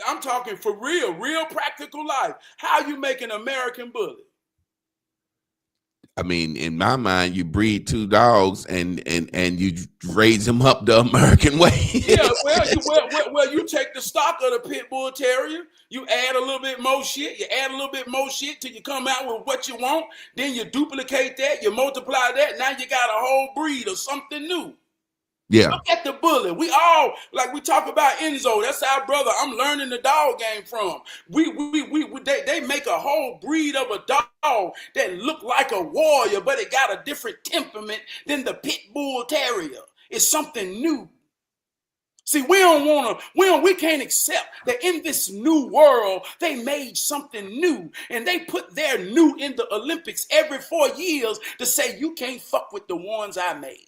D: I'm talking for real practical life. How you make an American bullet?
A: I mean, in my mind, you breed two dogs and you raise them up the American way.
D: Yeah, well, you take the stock of the pit bull terrier, you add a little bit more shit, till you come out with what you want. Then you duplicate that, you multiply that. Now you got a whole breed of something new.
A: Yeah.
D: Look at the bullet. We all, like we talk about Enzo. That's our brother. I'm learning the dog game from. They make a whole breed of a dog that look like a warrior, but it got a different temperament than the pit bull terrier. It's something new. See, we can't accept that in this new world, they made something new and they put their new in the Olympics every 4 years to say, you can't fuck with the ones I made.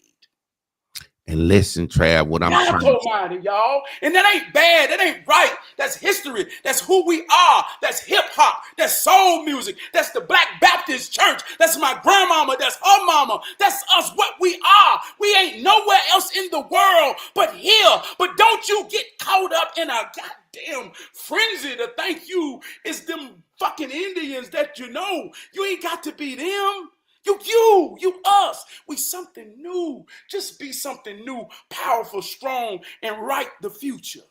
A: And listen, Trab, what I'm trying
D: to say, y'all. And that ain't bad. That ain't right. That's history. That's who we are. That's hip hop. That's soul music. That's the Black Baptist Church. That's my grandmama. That's her mama. That's us, what we are. We ain't nowhere else in the world but here. But don't you get caught up in a goddamn frenzy to think you is them fucking Indians that you know. You ain't got to be them. You, us. We something new. Just be something new, powerful, strong, and write the future.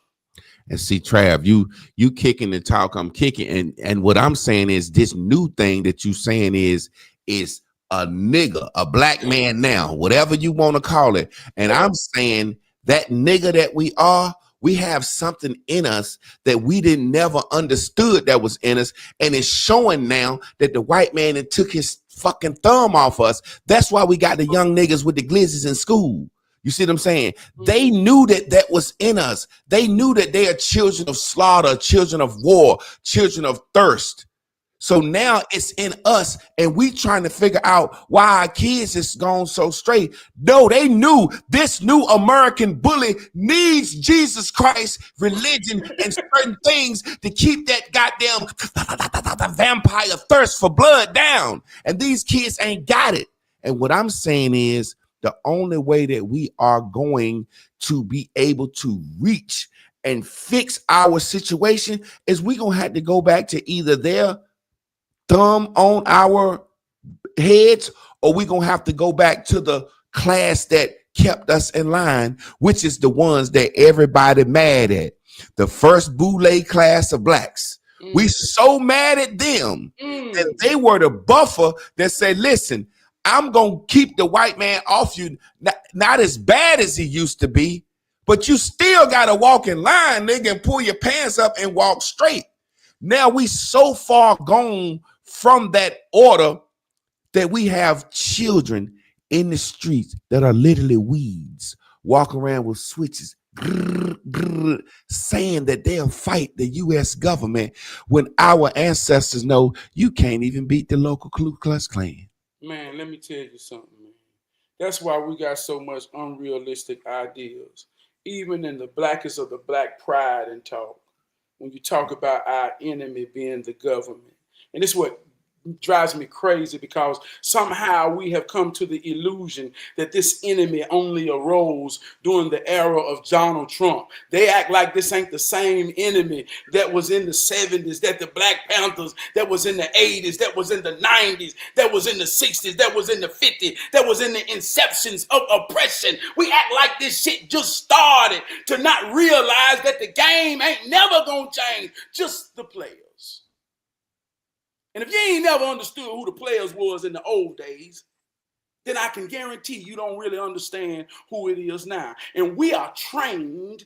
A: And see, Trav, you kicking the talk, I'm kicking, and what I'm saying is this new thing that you saying is a nigga, a black man now, whatever you want to call it. And I'm saying that nigga that we have something in us that we didn't never understood that was in us, and it's showing now that the white man that took his fucking thumb off us. That's why we got the young niggas with the glizzes in school. You see what I'm saying? They knew that was in us. They knew that they are children of slaughter, children of war, children of thirst. So now it's in us, and we trying to figure out why our kids is gone so straight. No, they knew this new American bully needs Jesus Christ, religion, and certain things to keep that goddamn vampire thirst for blood down. And these kids ain't got it. And what I'm saying is the only way that we are going to be able to reach and fix our situation is we gonna have to go back to either their thumb on our heads, or we gonna have to go back to the class that kept us in line, which is the ones that everybody mad at. The first boule class of blacks. We so mad at them that they were the buffer that said, listen, I'm gonna keep the white man off you, not as bad as he used to be, but you still gotta walk in line, nigga, and pull your pants up and walk straight. Now we so far gone from that order that we have children in the streets that are literally weeds, walk around with switches, saying that they'll fight the U.S. government when our ancestors know you can't even beat the local Ku Klux Klan.
D: Man, let me tell you something, man. That's why we got so much unrealistic ideas, even in the blackest of the black pride and talk. When you talk about our enemy being the government. And it's what drives me crazy because somehow we have come to the illusion that this enemy only arose during the era of Donald Trump. They act like this ain't the same enemy that was in the 70s, that the Black Panthers, that was in the 80s, that was in the 90s, that was in the 60s, that was in the 50s, that was in the inceptions of oppression. We act like this shit just started, to not realize that the game ain't never gonna change, just the players. And if you ain't never understood who the players was in the old days, then I can guarantee you don't really understand who it is now. And we are trained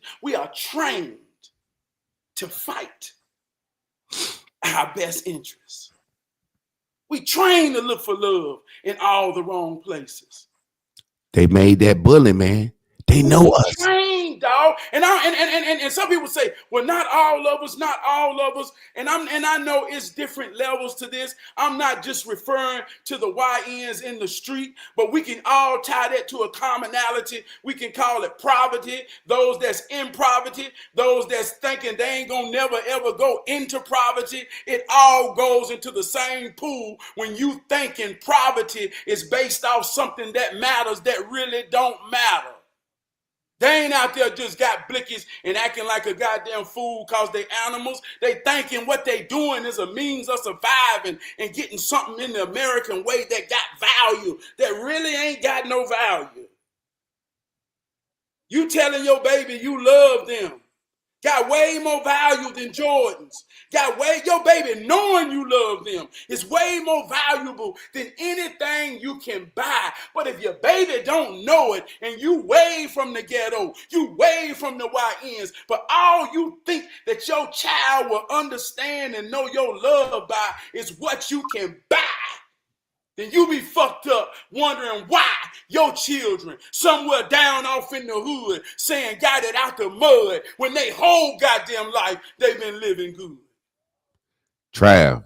D: to fight our best interests. We trained to look for love in all the wrong places.
A: They made that bully, man. They know us.
D: Trained, dog. And some people say, well, not all of us. And I know it's different levels to this. I'm not just referring to the YNs in the street, but we can all tie that to a commonality. We can call it poverty, those that's in poverty, those that's thinking they ain't gonna never ever go into poverty. It all goes into the same pool when you thinking poverty is based off something that matters that really don't matter. They ain't out there just got blickies and acting like a goddamn fool because they animals. They thinking what they doing is a means of surviving and getting something in the American way that got value, that really ain't got no value. You telling your baby you love them got way more value than Jordans. Your baby knowing you love them is way more valuable than anything you can buy. But if your baby don't know it and you way from the ghetto, you way from the YNs, but all you think that your child will understand and know your love by is what you can buy, then you be fucked up wondering why your children somewhere down off in the hood saying got it out the mud when they whole goddamn life they've been living good.
A: Trab,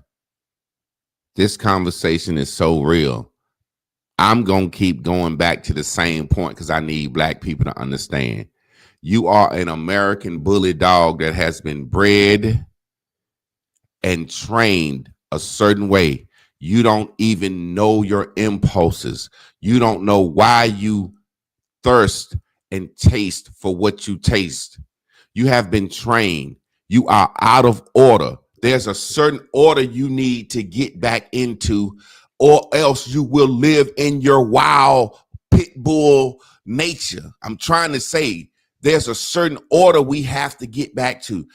A: this conversation is so real. I'm going to keep going back to the same point because I need black people to understand. You are an American bully dog that has been bred and trained a certain way. You don't even know your impulses. You don't know why you thirst and taste for what you taste. You have been trained. You are out of order. There's a certain order you need to get back into, or else you will live in your wild pit bull nature. I'm trying to say there's a certain order we have to get back to.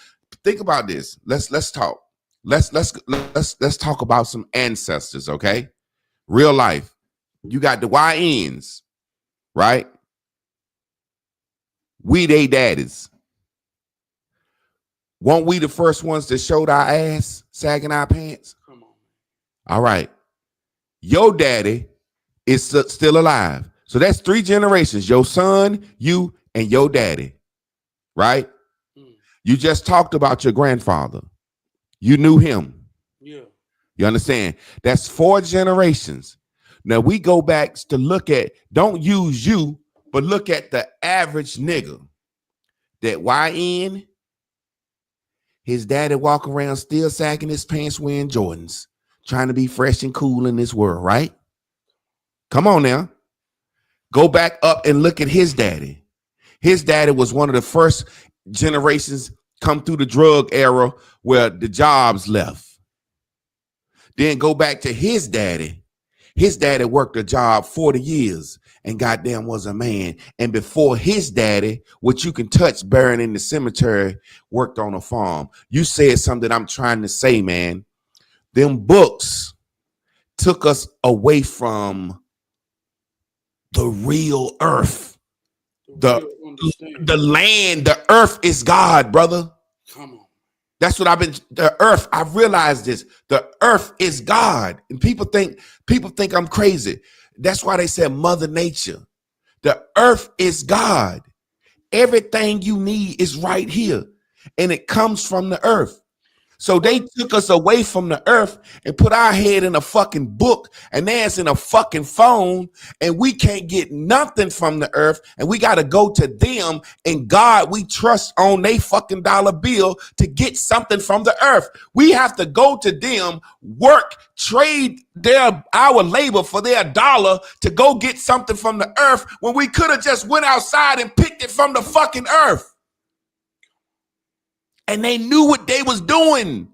A: Think about this. Let's talk. Let's talk about some ancestors, okay? Real life. You got the YNs, right? We they daddies. Weren't we the first ones that showed our ass sagging our pants?
D: Come on.
A: All right. Your daddy is still alive. So that's 3 generations. Your son, you, and your daddy, right? You just talked about your grandfather. You knew him.
D: Yeah.
A: You understand? That's 4 generations. Now we go back to look at, don't use you, but look at the average nigga. That YN, his daddy walk around still sagging his pants wearing Jordans, trying to be fresh and cool in this world, right? Come on now. Go back up and look at his daddy. His daddy was one of the first generations come through the drug era where the jobs left. Then go back to his daddy. His daddy worked a job 40 years and goddamn was a man. And before his daddy, what you can touch buried in the cemetery, worked on a farm. You said something I'm trying to say, man. Them books took us away from the real earth. The land, the earth is God, brother.
D: Come on.
A: That's what the earth, I've realized this. The earth is God. And people think I'm crazy. That's why they said Mother Nature. The earth is God. Everything you need is right here. And it comes from the earth. So they took us away from the earth and put our head in a fucking book and theirs in a fucking phone, and we can't get nothing from the earth, and we got to go to them and God we trust on they fucking dollar bill to get something from the earth. We have to go to them, work, trade our labor for their dollar to go get something from the earth when we could have just went outside and picked it from the fucking earth. And they knew what they was doing.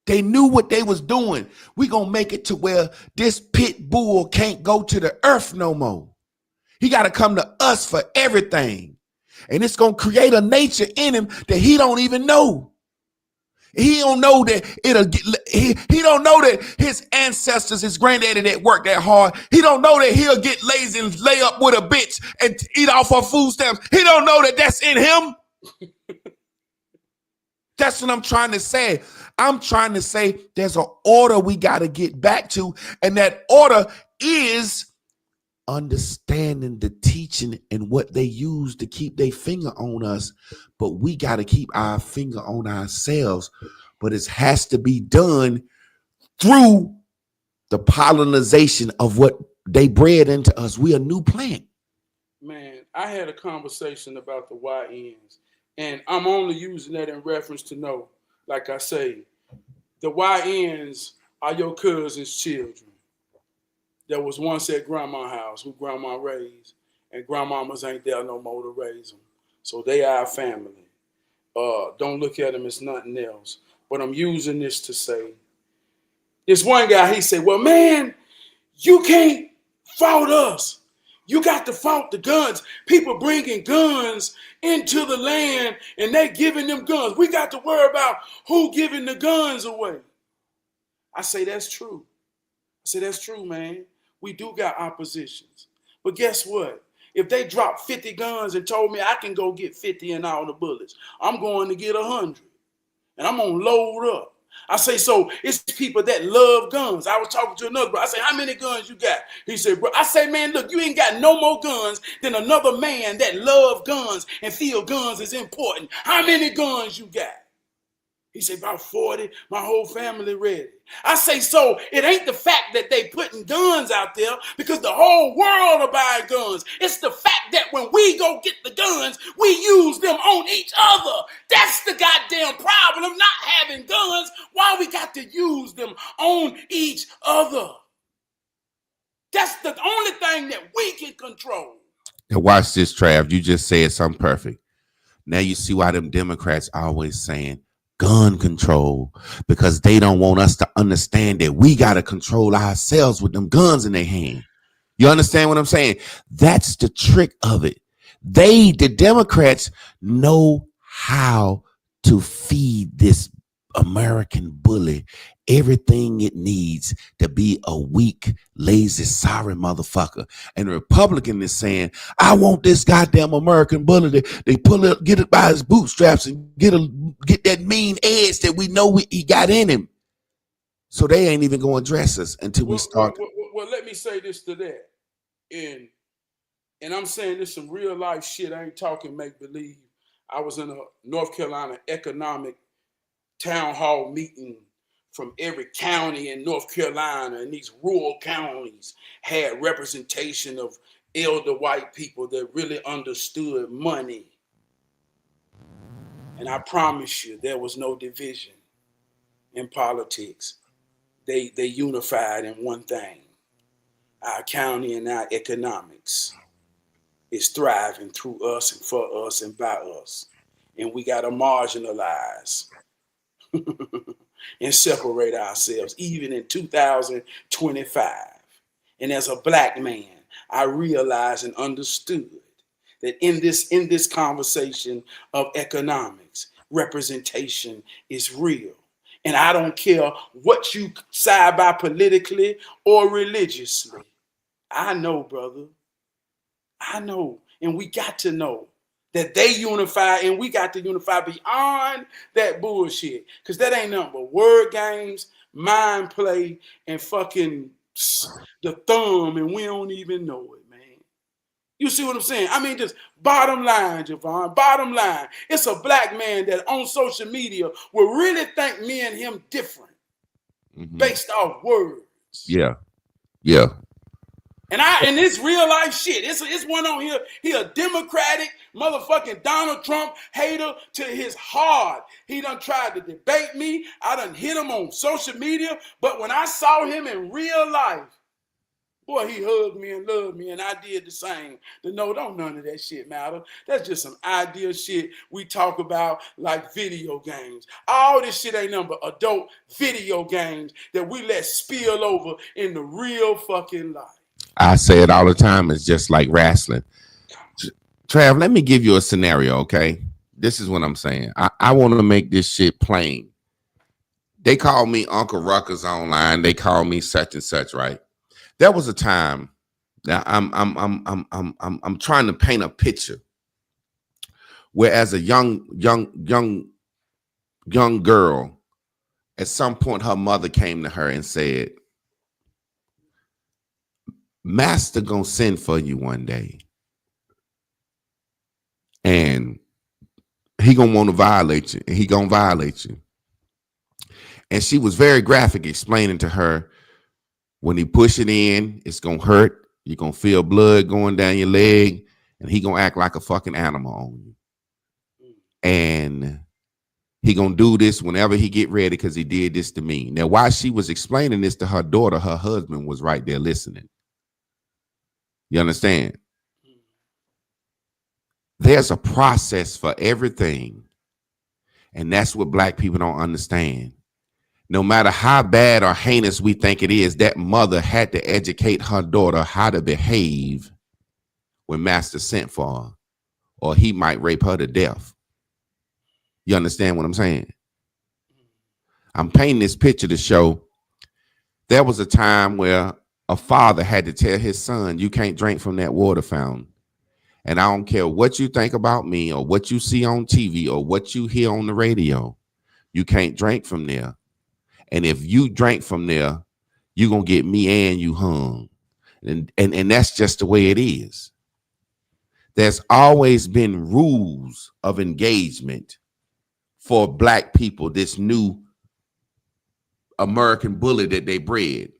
A: They knew what they was doing. We gonna make it to where this pit bull can't go to the earth no more. He got to come to us for everything. And it's gonna create a nature in him that he don't even know. He don't know that he don't know that his ancestors, his granddaddy that worked that hard. He don't know that he'll get lazy and lay up with a bitch and eat off her food stamps. He don't know that that's in him. That's what I'm trying to say. I'm trying to say there's an order we got to get back to, and that order is understanding the teaching and what they use to keep their finger on us, but we got to keep our finger on ourselves. But it has to be done through the pollination of what they bred into us. We a new plant.
D: Man, I had a conversation about the YNs. And I'm only using that in reference to know, like I say, the YNs are your cousin's children. That was once at grandma's house, who grandma raised, and grandmamas ain't there no more to raise them. So they are family. Don't look at them as nothing else. But I'm using this to say, this one guy, he said, well, man, you can't fault us. You got to fault the guns. People bringing guns into the land and they giving them guns. We got to worry about who giving the guns away. I say that's true. I say that's true, man. We do got oppositions. But guess what? If they dropped 50 guns and told me I can go get 50 and all the bullets, I'm going to get 100. And I'm going to load up. I say, so it's people that love guns. I was talking to another bro. I say, how many guns you got? He said, bro. I say, man, look, you ain't got no more guns than another man that love guns and feel guns is important. How many guns you got? He said, about 40. My whole family ready. I say, so it ain't the fact that they putting guns out there because the whole world are buying guns. It's the fact that when we go get the guns, we use them on each other. That's the goddamn problem of not having guns. Why we got to use them on each other? That's the only thing that we can control.
A: Now watch this, Trav. You just said something perfect. Now you see why them Democrats always saying gun control, because they don't want us to understand that we got to control ourselves with them guns in their hand. You understand what I'm saying? That's the trick of it. The Democrats, know how to feed this American bully everything it needs to be a weak, lazy, sorry motherfucker. And the Republican is saying, I want this goddamn American bully they pull it, get it by his bootstraps and get that mean edge that we know he got in him. So they ain't even going to address us until we start.
D: Well, let me say this to that. And I'm saying this some real life shit. I ain't talking make believe. I was in a North Carolina economic town hall meeting from every county in North Carolina, and these rural counties had representation of elder white people that really understood money. And I promise you, there was no division in politics. They unified in one thing. Our county and our economics is thriving through us and for us and by us. And we got to marginalize and separate ourselves, even in 2025. And as a black man, I realized and understood that in this conversation of economics, representation is real. And I don't care what you side by politically or religiously. I know, brother. I know. And we got to know that they unify, and we got to unify beyond that bullshit. Because that ain't nothing but word games, mind play, and fucking the thumb, and we don't even know it, man. You see what I'm saying? I mean, just bottom line, Javon, bottom line. It's a black man that on social media will really think me and him different based off words.
A: Yeah. Yeah.
D: And it's real life shit. It's one on here. He a Democratic motherfucking Donald Trump hater to his heart. He done tried to debate me. I done hit him on social media. But when I saw him in real life, boy, he hugged me and loved me, and I did the same. No, don't none of that shit matter. That's just some ideal shit we talk about like video games. All this shit ain't nothing but adult video games that we let spill over in the real fucking life.
A: I say it all the time. It's just like wrestling. Trav, let me give you a scenario, okay? This is what I'm saying. I want to make this shit plain. They call me Uncle Ruckus online. They call me such and such, right? There was a time that I'm trying to paint a picture where, as a young girl, at some point her mother came to her and said, Master gonna send for you one day, and he gonna want to violate you, and he gonna violate you. And she was very graphic, explaining to her, when he push it in, it's gonna hurt. You're gonna feel blood going down your leg, and he gonna act like a fucking animal on you. And he gonna do this whenever he get ready, because he did this to me. Now, while she was explaining this to her daughter, her husband was right there listening. You understand? There's a process for everything. And that's what black people don't understand. No matter how bad or heinous we think it is, that mother had to educate her daughter how to behave when Master sent for her, or he might rape her to death. You understand what I'm saying? I'm painting this picture to show there was a time where a father had to tell his son, you can't drink from that water fountain. And I don't care what you think about me or what you see on TV or what you hear on the radio. You can't drink from there. And if you drink from there, you're going to get me and you hung. And that's just the way it is. There's always been rules of engagement for black people, this new American bully that they bred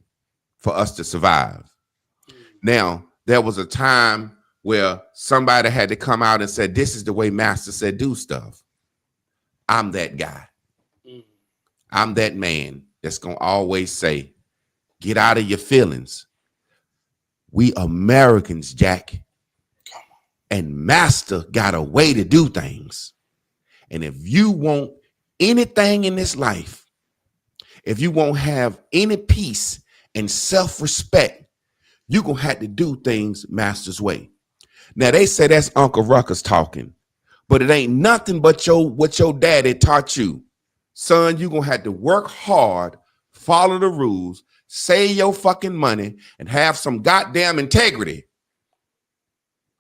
A: for us to survive. Now, there was a time where somebody had to come out and said, this is the way Master said do stuff. I'm that guy. I'm that man that's going to always say, get out of your feelings. We Americans, Jack. And Master got a way to do things. And if you want anything in this life, if you won't have any peace and self-respect, you're going to have to do things Master's way. Now, they say that's Uncle Ruckus talking, but it ain't nothing but what your daddy taught you. Son, you're going to have to work hard, follow the rules, save your fucking money, and have some goddamn integrity.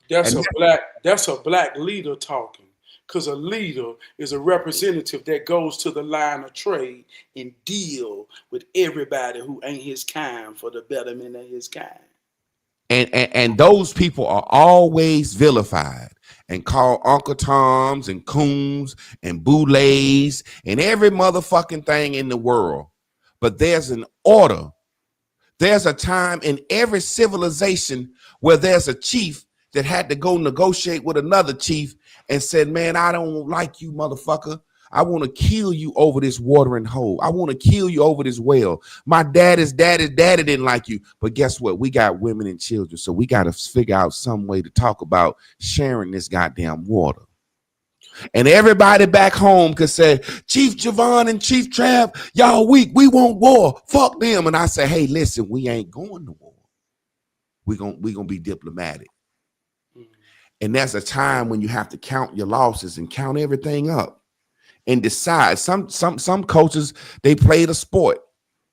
D: That's a black leader talking. Because a leader is a representative that goes to the line of trade and deal with everybody who ain't his kind for the betterment of his kind.
A: And those people are always vilified and called Uncle Toms and Coons and Boulets and every motherfucking thing in the world. But there's an order. There's a time in every civilization where there's a chief that had to go negotiate with another chief and said, man, I don't like you, motherfucker. I want to kill you over this watering hole. I want to kill you over this well. My daddy didn't like you. But guess what? We got women and children. So we got to figure out some way to talk about sharing this goddamn water. And everybody back home could say, Chief Javon and Chief Trab, y'all weak. We want war. Fuck them. And I say, hey, listen, we ain't going to war. We gonna be diplomatic. And that's a time when you have to count your losses and count everything up and decide. Some cultures, they played a sport.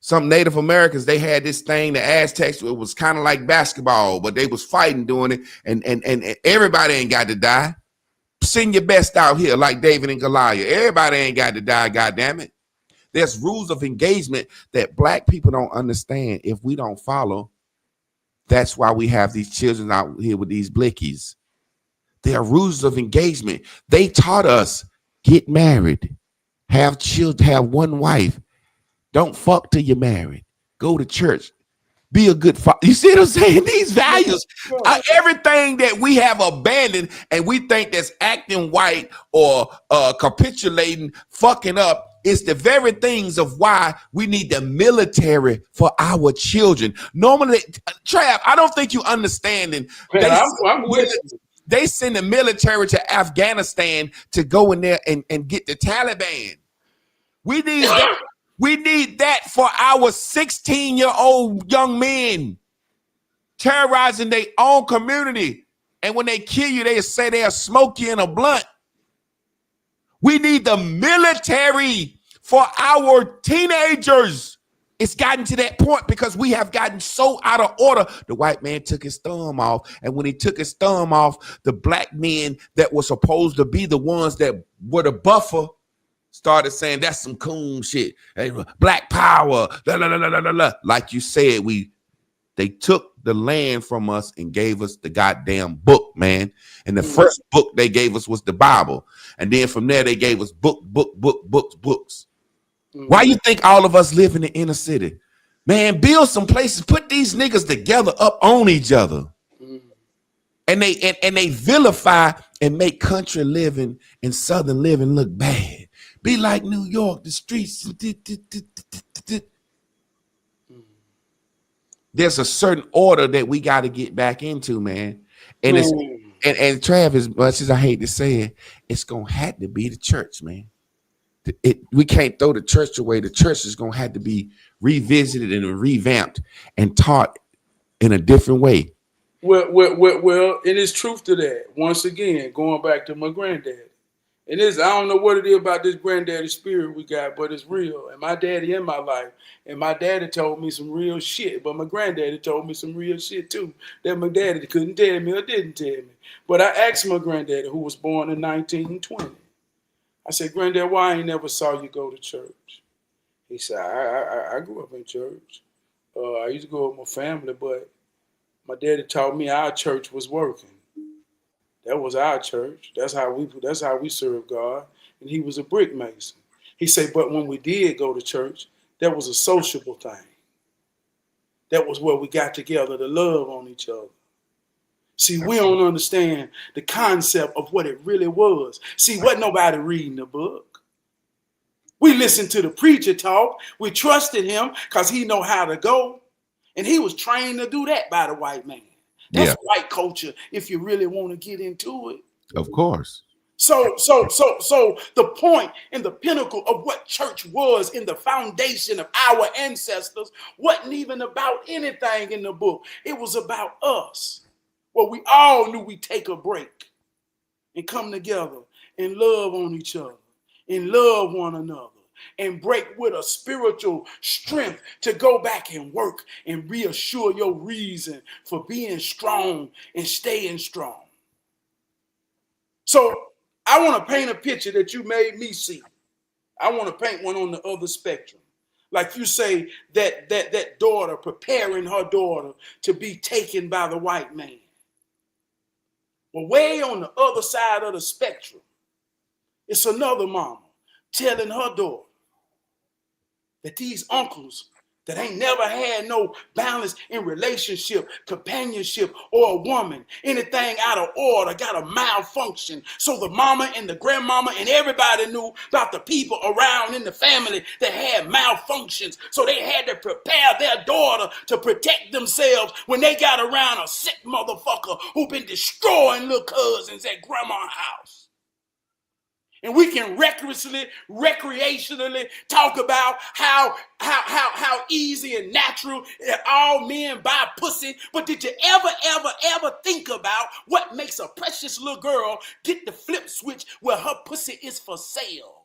A: Some Native Americans, they had this thing, the Aztecs, it was kind of like basketball, but they was fighting doing it. And everybody ain't got to die. Send your best out here like David and Goliath. Everybody ain't got to die, goddamn it. There's rules of engagement that black people don't understand if we don't follow. That's why we have these children out here with these blickies. There are rules of engagement. They taught us get married, have children, have one wife. Don't fuck till you're married. Go to church. Be a good father. You see what I'm saying? These values are everything that we have abandoned, and we think that's acting white or capitulating, fucking up. It's the very things of why we need the military for our children. Normally, Trab, I don't think you understanding.
D: Man, I'm with you.
A: They send the military to Afghanistan to go in there and get the Taliban. We need that. We need that for our 16-year-old young men terrorizing their own community. And when they kill you, they say they'll smoke you in a blunt. We need the military for our teenagers. It's gotten to that point because we have gotten so out of order. The white man took his thumb off. And when he took his thumb off, the black men that were supposed to be the ones that were the buffer started saying that's some coon shit. Hey, black power. La, la, la, la, la, la. Like you said, they took the land from us and gave us the goddamn book, man. And the first book they gave us was the Bible. And then from there, they gave us books. Why you think all of us live in the inner city? Man, build some places, put these niggas together up on each other. And they vilify and make country living and southern living look bad. Be like New York, the streets. There's a certain order that we got to get back into, man. And it's and Trav, as much as I hate to say it, it's gonna have to be the church, man. We can't throw the church away. The church is gonna have to be revisited and revamped and taught in a different way.
D: Well, it is truth to that. Once again, going back to my granddaddy. And I don't know what it is about this granddaddy spirit we got, but it's real. And my daddy in my life. And my daddy told me some real shit, but my granddaddy told me some real shit too that my daddy couldn't tell me or didn't tell me. But I asked my granddaddy, who was born in 1920. I said, Granddad, why I ain't never saw you go to church? He said, I grew up in church. I used to go with my family, but my daddy taught me our church was working. That was our church. That's how we serve God. And he was a brick mason. He said, but when we did go to church, that was a sociable thing. That was where we got together to love on each other. See, we don't understand the concept of what it really was. See, wasn't nobody reading the book. We listened to the preacher talk. We trusted him because he know how to go. And he was trained to do that by the white man. That's white culture if you really want to get into it.
A: Of course.
D: So the point and the pinnacle of what church was in the foundation of our ancestors wasn't even about anything in the book. It was about us. Well, we all knew we'd take a break and come together and love on each other and love one another and break with a spiritual strength to go back and work and reassure your reason for being strong and staying strong. So I want to paint a picture that you made me see. I want to paint one on the other spectrum. Like you say, that daughter preparing her daughter to be taken by the white man. Well, way on the other side of the spectrum, it's another mama telling her daughter that these uncles that ain't never had no balance in relationship, companionship, or a woman, anything out of order, got a malfunction. So the mama and the grandmama and everybody knew about the people around in the family that had malfunctions. So they had to prepare their daughter to protect themselves when they got around a sick motherfucker who been destroying little cousins at grandma's house. And we can recreationally talk about how easy and natural all men buy pussy. But did you ever think about what makes a precious little girl get the flip switch where her pussy is for sale?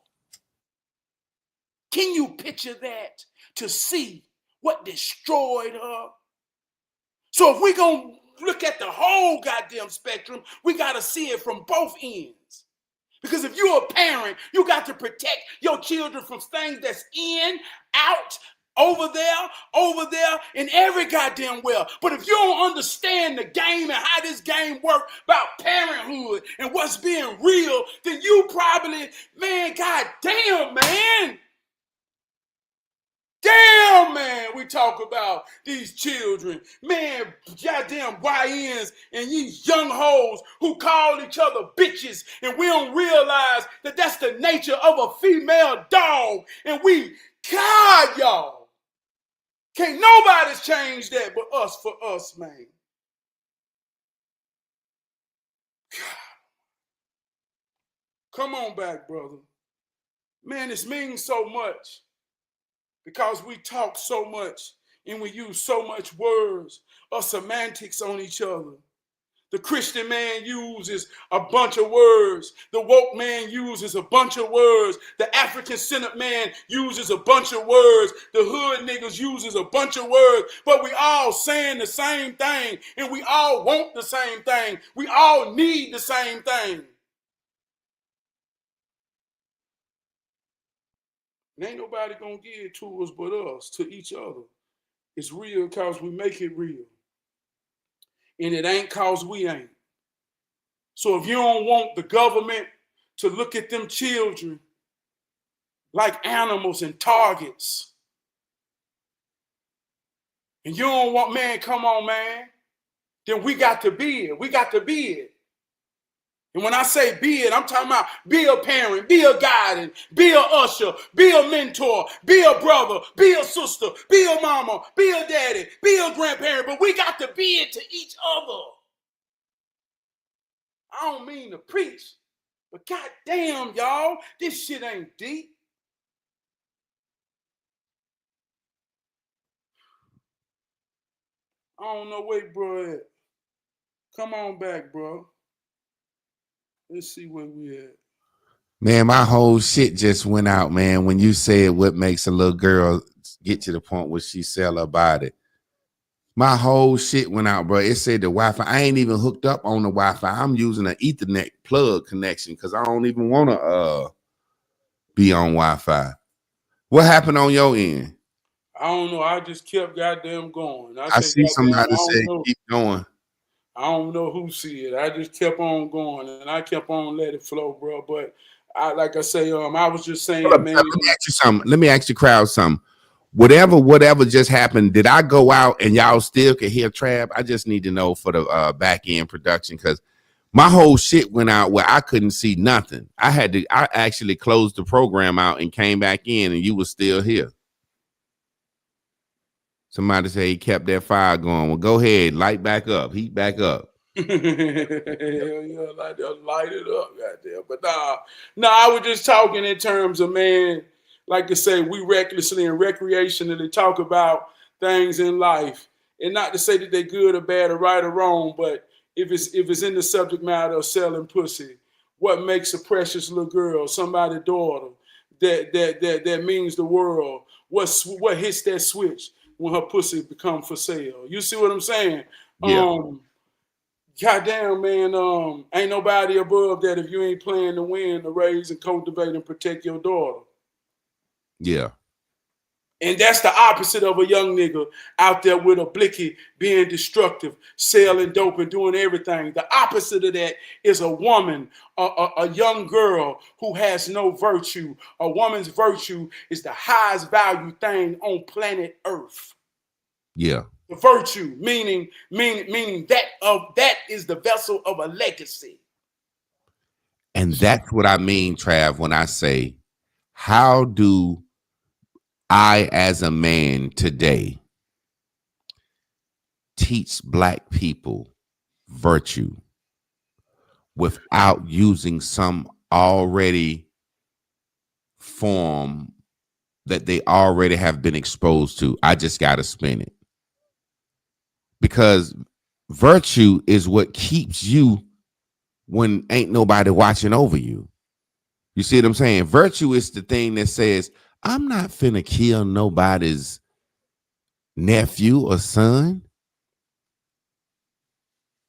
D: Can you picture that to see what destroyed her? So if we're going to look at the whole goddamn spectrum, we got to see it from both ends. Because if you're a parent, you got to protect your children from things that's in, out, over there, and every goddamn well. But if you don't understand the game and how this game works about parenthood and what's being real, then you probably, man, goddamn, man. Damn, man, we talk about these children. Man, goddamn YNs and these young hoes who call each other bitches, and we don't realize that that's the nature of a female dog. And we, God, y'all, can't nobody change that but us for us, man. Come on back, brother. Man, this means so much. Because we talk so much and we use so much words or semantics on each other. The Christian man uses a bunch of words. The woke man uses a bunch of words. The African-centered man uses a bunch of words. The hood niggas uses a bunch of words. But we all saying the same thing, and we all want the same thing. We all need the same thing. And ain't nobody gonna give it to us but us, to each other. It's real because we make it real. And it ain't cause we ain't. So if you don't want the government to look at them children like animals and targets, and you don't want, man, come on, man, then we got to be it. We got to be it. And when I say be it, I'm talking about be a parent, be a guidance, be a usher, be a mentor, be a brother, be a sister, be a mama, be a daddy, be a grandparent. But we got to be it to each other. I don't mean to preach, but goddamn, y'all, this shit ain't deep. I don't know where bro at. Come on back, bro. Let's see where we at.
A: Man, my whole shit just went out, man, when you said what makes a little girl get to the point where she sell her body. My whole shit went out, bro. It said the Wi-Fi. I ain't even hooked up on the Wi-Fi. I'm using an Ethernet plug connection because I don't even want to be on Wi-Fi. What happened on your end?
D: I don't know. I just kept goddamn going.
A: I see somebody say keep going.
D: I don't know who see it. I just kept on going, and I kept on let it flow, bro. But I, like I say, I was just saying, man.
A: Let me ask you something. Let me ask the crowd something. Whatever just happened, did I go out and y'all still could hear Trab? I just need to know for the back end production because my whole shit went out where I couldn't see nothing. I actually closed the program out and came back in, and you were still here. Somebody say he kept that fire going. Well, go ahead, light back up, heat back up.
D: Hell yeah, light it up, goddamn. But nah, I was just talking in terms of, man, like I say, we recklessly and recreationally talk about things in life, and not to say that they're good or bad or right or wrong, but if it's in the subject matter of selling pussy, what makes a precious little girl, somebody's daughter, that means the world? What hits that switch when her pussy become for sale? You see what I'm saying?
A: Yeah.
D: Goddamn, man, ain't nobody above that if you ain't playing to win, to raise and cultivate and protect your daughter.
A: Yeah.
D: And that's the opposite of a young nigga out there with a blicky being destructive, selling dope and doing everything. The opposite of that is a woman, a young girl who has no virtue. A woman's virtue is the highest value thing on planet Earth.
A: Yeah.
D: The virtue, meaning that is the vessel of a legacy.
A: And that's what I mean, Trav, when I say, how do I, as a man today, teach black people virtue without using some already form that they already have been exposed to? I just got to spin it. Because virtue is what keeps you when ain't nobody watching over you. You see what I'm saying? Virtue is the thing that says, I'm not finna kill nobody's nephew or son.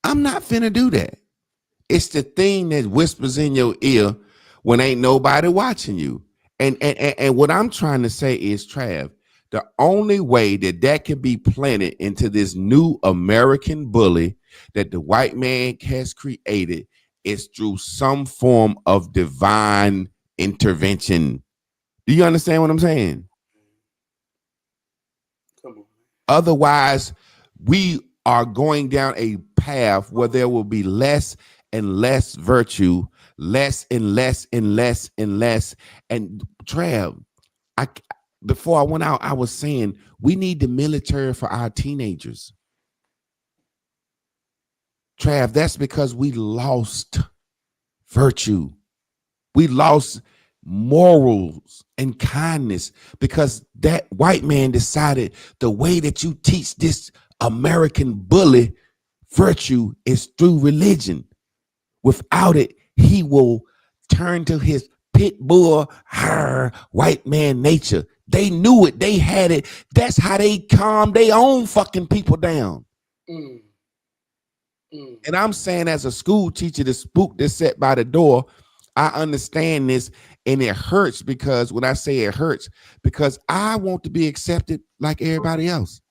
A: I'm not finna do that. It's the thing that whispers in your ear when ain't nobody watching you. And what I'm trying to say is, Trav, The only way that that can be planted into this new American bully that the white man has created is through some form of divine intervention. Do you understand what I'm saying?
D: Come on.
A: Otherwise, we are going down a path where there will be less and less virtue, less and less and less and less. And Trav, I before I went out, I was saying we need the military for our teenagers. Trav, that's because we lost virtue. We lost morals and kindness because that white man decided the way that you teach this American bully virtue is through religion. Without it, he will turn to his pit bull, white man nature. They knew it. They had it. That's how they calmed their own fucking people down.
D: Mm. Mm.
A: And I'm saying, as a school teacher, the spook that's set by the door, I understand this, and it hurts because when I say it hurts, because I want to be accepted like everybody else.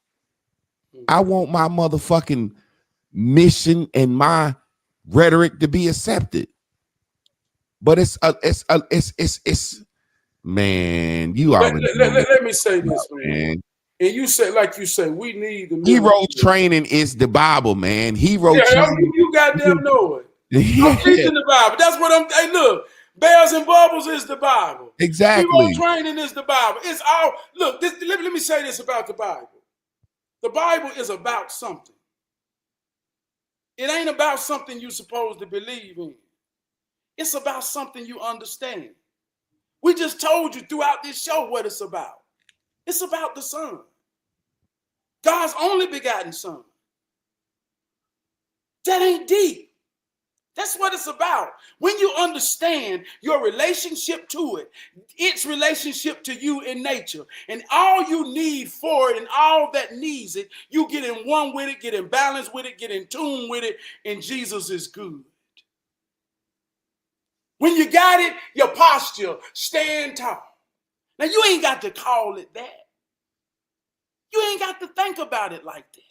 A: I want my motherfucking mission and my rhetoric to be accepted. But it's man, you already
D: let me say this, man. And you say, like you say, we need the
A: hero training is the Bible, man. Hero training.
D: You goddamn know it. Yeah. I'm teaching the Bible. That's what I'm. Hey, look, Bells and Bubbles is the Bible.
A: Exactly.
D: Hero training is the Bible. It's all. Look, let me say this about the Bible. The Bible is about something. It ain't about something you're supposed to believe in. It's about something you understand. We just told you throughout this show what it's about. It's about the Son. God's only begotten Son. That ain't deep. That's what it's about. When you understand your relationship to it, its relationship to you in nature, and all you need for it and all that needs it, you get in one with it, get in balance with it, get in tune with it, and Jesus is good. When you got it, your posture, stand tall. Now, you ain't got to call it that. You ain't got to think about it like that.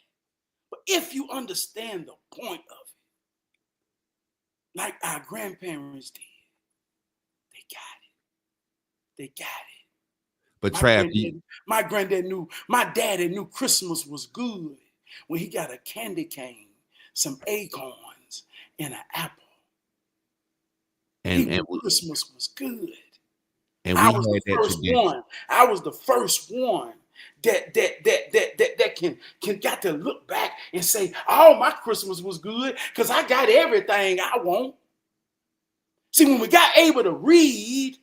D: But if you understand the point of it, like our grandparents did, they got it. They got it.
A: But Trav,
D: my granddad knew, my daddy knew Christmas was good when he got a candy cane, some acorns, and an apple. And Christmas was good.
A: And
D: I was the first one. I was the first one that can got to look back and say, oh, my Christmas was good because I got everything I want. See, when we got able to read,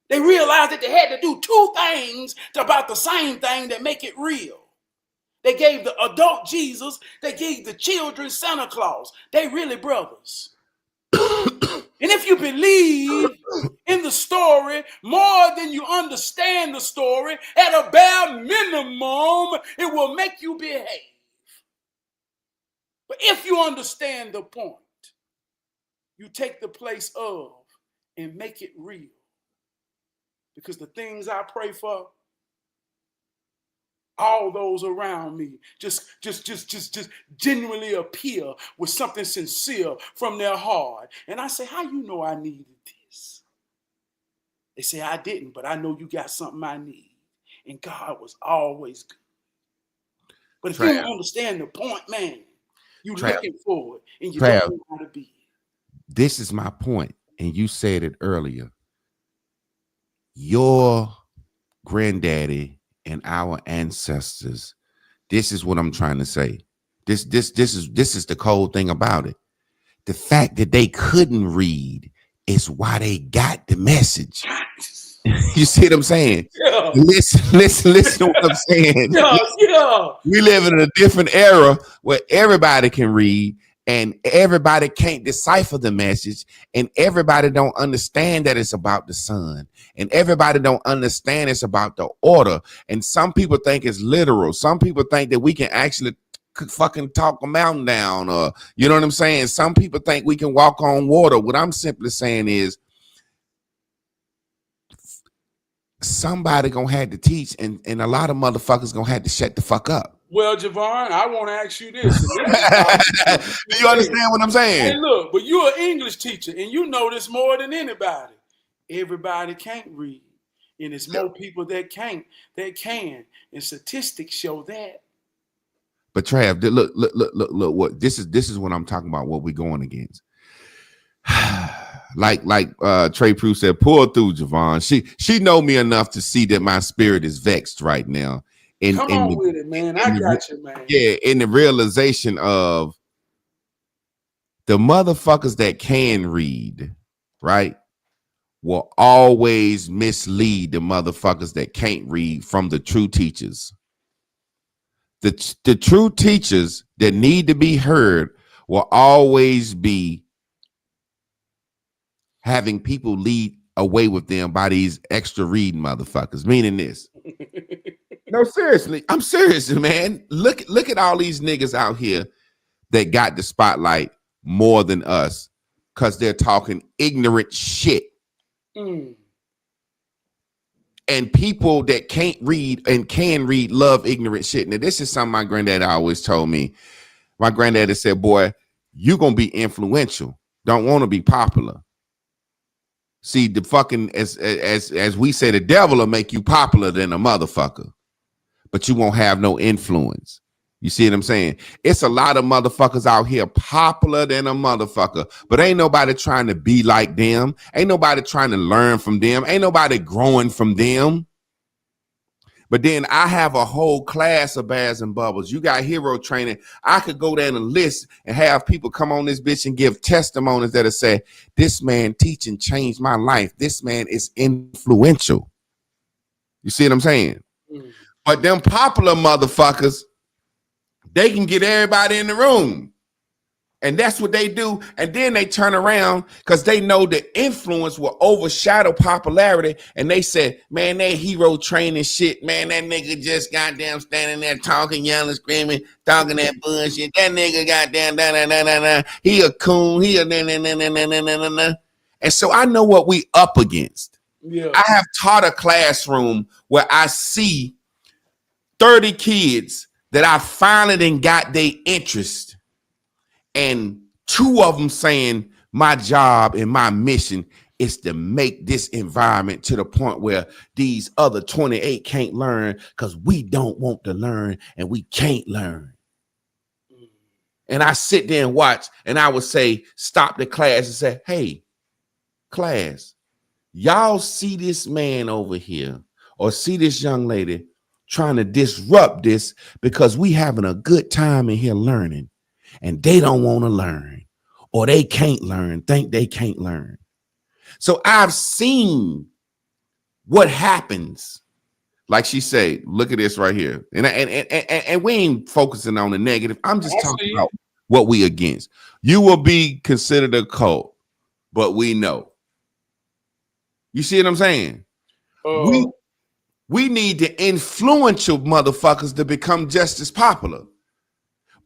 D: they realized that they had to do two things about the same thing that make it real. They gave the adult Jesus, they gave the children Santa Claus. They really brothers. And if you believe in the story more than you understand the story, at a bare minimum, it will make you behave. But if you understand the point, you take the place of and make it real. Because the things I pray for, all those around me just genuinely appear with something sincere from their heart. And I say, how you know I needed this? They say, I didn't, but I know you got something I need. And God was always good. But if you don't understand the point, man, you're looking forward and you don't know how to be.
A: This is my point, and you said it earlier. Your granddaddy and our ancestors, this is what I'm trying to say. This is the cold thing about it. The fact that they couldn't read is why they got the message. You see what I'm saying?
D: Yeah.
A: Listen to what I'm saying.
D: Yeah.
A: We live in a different era where everybody can read and everybody can't decipher the message, and everybody don't understand that it's about the Son, and everybody don't understand it's about the order. And some people think it's literal. Some people think that we can actually fucking talk a mountain down, or you know what I'm saying? Some people think we can walk on water. What I'm simply saying is, somebody gonna have to teach, and a lot of motherfuckers gonna have to shut the fuck up.
D: Well, Javon, I want to ask you this, and this is how
A: Do you understand what I'm
D: hey,
A: saying?
D: look, but you're an English teacher, and you know this more than anybody. Everybody can't read, and it's more people that can't, that can, and statistics show that.
A: But Trav, look. What this is what I'm talking about. What we're going against. like Trey Prue said, pull through, Javon. She know me enough to see that my spirit is vexed right now.
D: Come on with it, man. I got you, man.
A: Yeah, in the realization of the motherfuckers that can read, right, will always mislead the motherfuckers that can't read from the true teachers. The true teachers that need to be heard will always be having people lead away with them by these extra reading motherfuckers. Meaning this. No, seriously. I'm serious, man. Look at all these niggas out here that got the spotlight more than us because they're talking ignorant shit.
D: Mm.
A: And people that can't read and can read love ignorant shit. Now, this is something my granddad always told me. My granddaddy said, boy, you're going to be influential. Don't want to be popular. See, the fucking, as we say, the devil will make you popular than a motherfucker, but you won't have no influence. You see what I'm saying? It's a lot of motherfuckers out here popular than a motherfucker, but ain't nobody trying to be like them. Ain't nobody trying to learn from them. Ain't nobody growing from them. But then I have a whole class of Bears and Bubbles. You got hero training. I could go down a list and have people come on this bitch and give testimonies that'll say, this man teaching changed my life. This man is influential. You see what I'm saying? Mm. But them popular motherfuckers, they can get everybody in the room. And that's what they do. And then they turn around because they know the influence will overshadow popularity. And they said, man, that hero training shit, man, that nigga just goddamn standing there talking, yelling, screaming, talking that bullshit. That nigga goddamn, he a coon, he a na. And so I know what we up against.
D: Yeah.
A: I have taught a classroom where I see 30 kids that I finally done got their interest. And 2 of them saying my job and my mission is to make this environment to the point where these other 28 can't learn because we don't want to learn and we can't learn. And I sit there and watch, and I would say, stop the class and say, hey, class, y'all see this man over here or see this young lady trying to disrupt this because we having a good time in here learning. And they don't want to learn, or they can't learn, think they can't learn. So I've seen what happens. Like she said, look at this right here. And we ain't focusing on the negative. I'm just talking about what we against. You will be considered a cult, but we know. You see what I'm saying? We need the influential motherfuckers to become just as popular.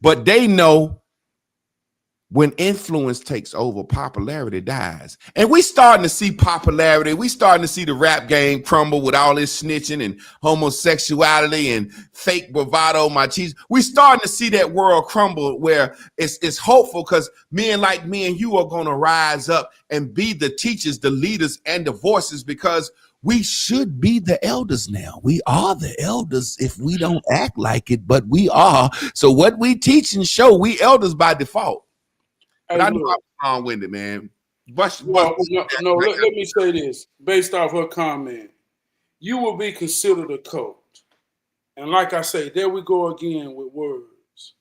A: But they know when influence takes over, popularity dies. And we starting to see popularity. We starting to see the rap game crumble with all this snitching and homosexuality and fake bravado, machismo. We starting to see that world crumble where it's hopeful because men like me and you are going to rise up and be the teachers, the leaders, and the voices because we should be the elders now. We are the elders if we don't act like it, but we are. So what we teach and show, we elders by default. But I know I'm long-winded, man.
D: Let me say this. Based off her comment, you will be considered a cult. And like I say, there we go again with words.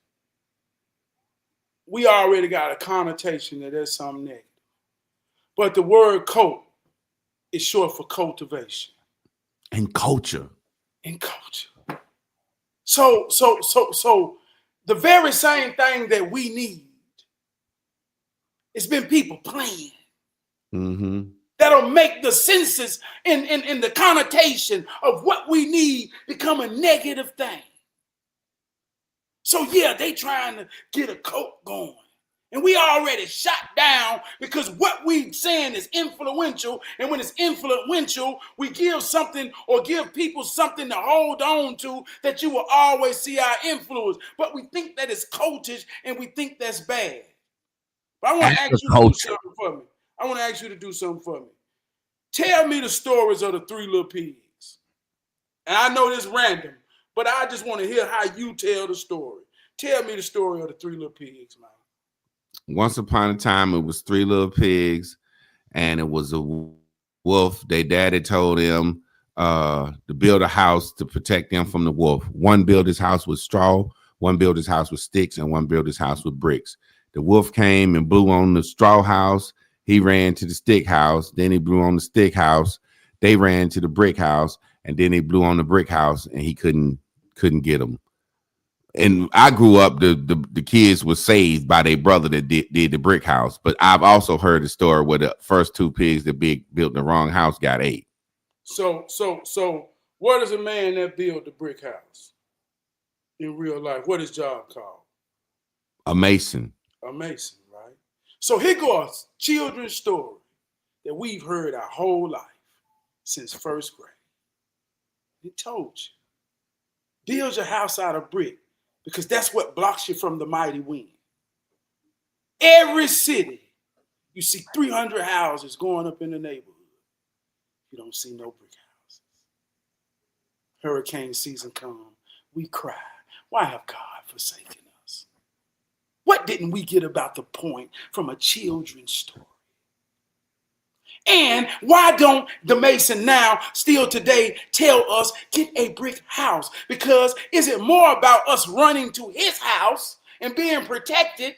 D: We already got a connotation that there's something negative. But the word cult is short for cultivation.
A: And culture.
D: So the very same thing that we need, it's been people playing.
A: Mm-hmm.
D: That'll make the senses in the connotation of what we need become a negative thing. So yeah, they trying to get a cult going And we already shot down because what we saying is influential. And when it's influential, we give something or give people something to hold on to that you will always see our influence. But we think that it's cultish and we think that's bad. But I want to ask you to do
A: Agriculture.
D: something for me. I want to ask you to do something for me. Tell me the stories of the Three Little Pigs. And I know this random, but I just want to hear how you tell the story. Tell me the story of the Three Little Pigs, man.
A: Once upon a time, it was three little pigs, and it was a wolf. Their daddy told them to build a house to protect them from the wolf. One built his house with straw, one built his house with sticks, and one built his house with bricks. The wolf came and blew on the straw house. He ran to the stick house. Then he blew on the stick house. They ran to the brick house, and then he blew on the brick house, and he couldn't get them. And I grew up, the kids were saved by their brother that did the brick house. But I've also heard the story where the first two pigs that built the wrong house got ate.
D: So what is a man that built the brick house in real life? What is job called?
A: A mason.
D: A mason, right? So here goes a children's story that we've heard our whole life since first grade. It told you, build your house out of brick because that's what blocks you from the mighty wind. Every city, you see 300 houses going up in the neighborhood. You don't see no brick houses. Hurricane season come, we cry. Why have God forsaken us? What didn't we get about the point from a children's story? And why don't the Mason now, still today, tell us, get a brick house? Because is it more about us running to his house and being protected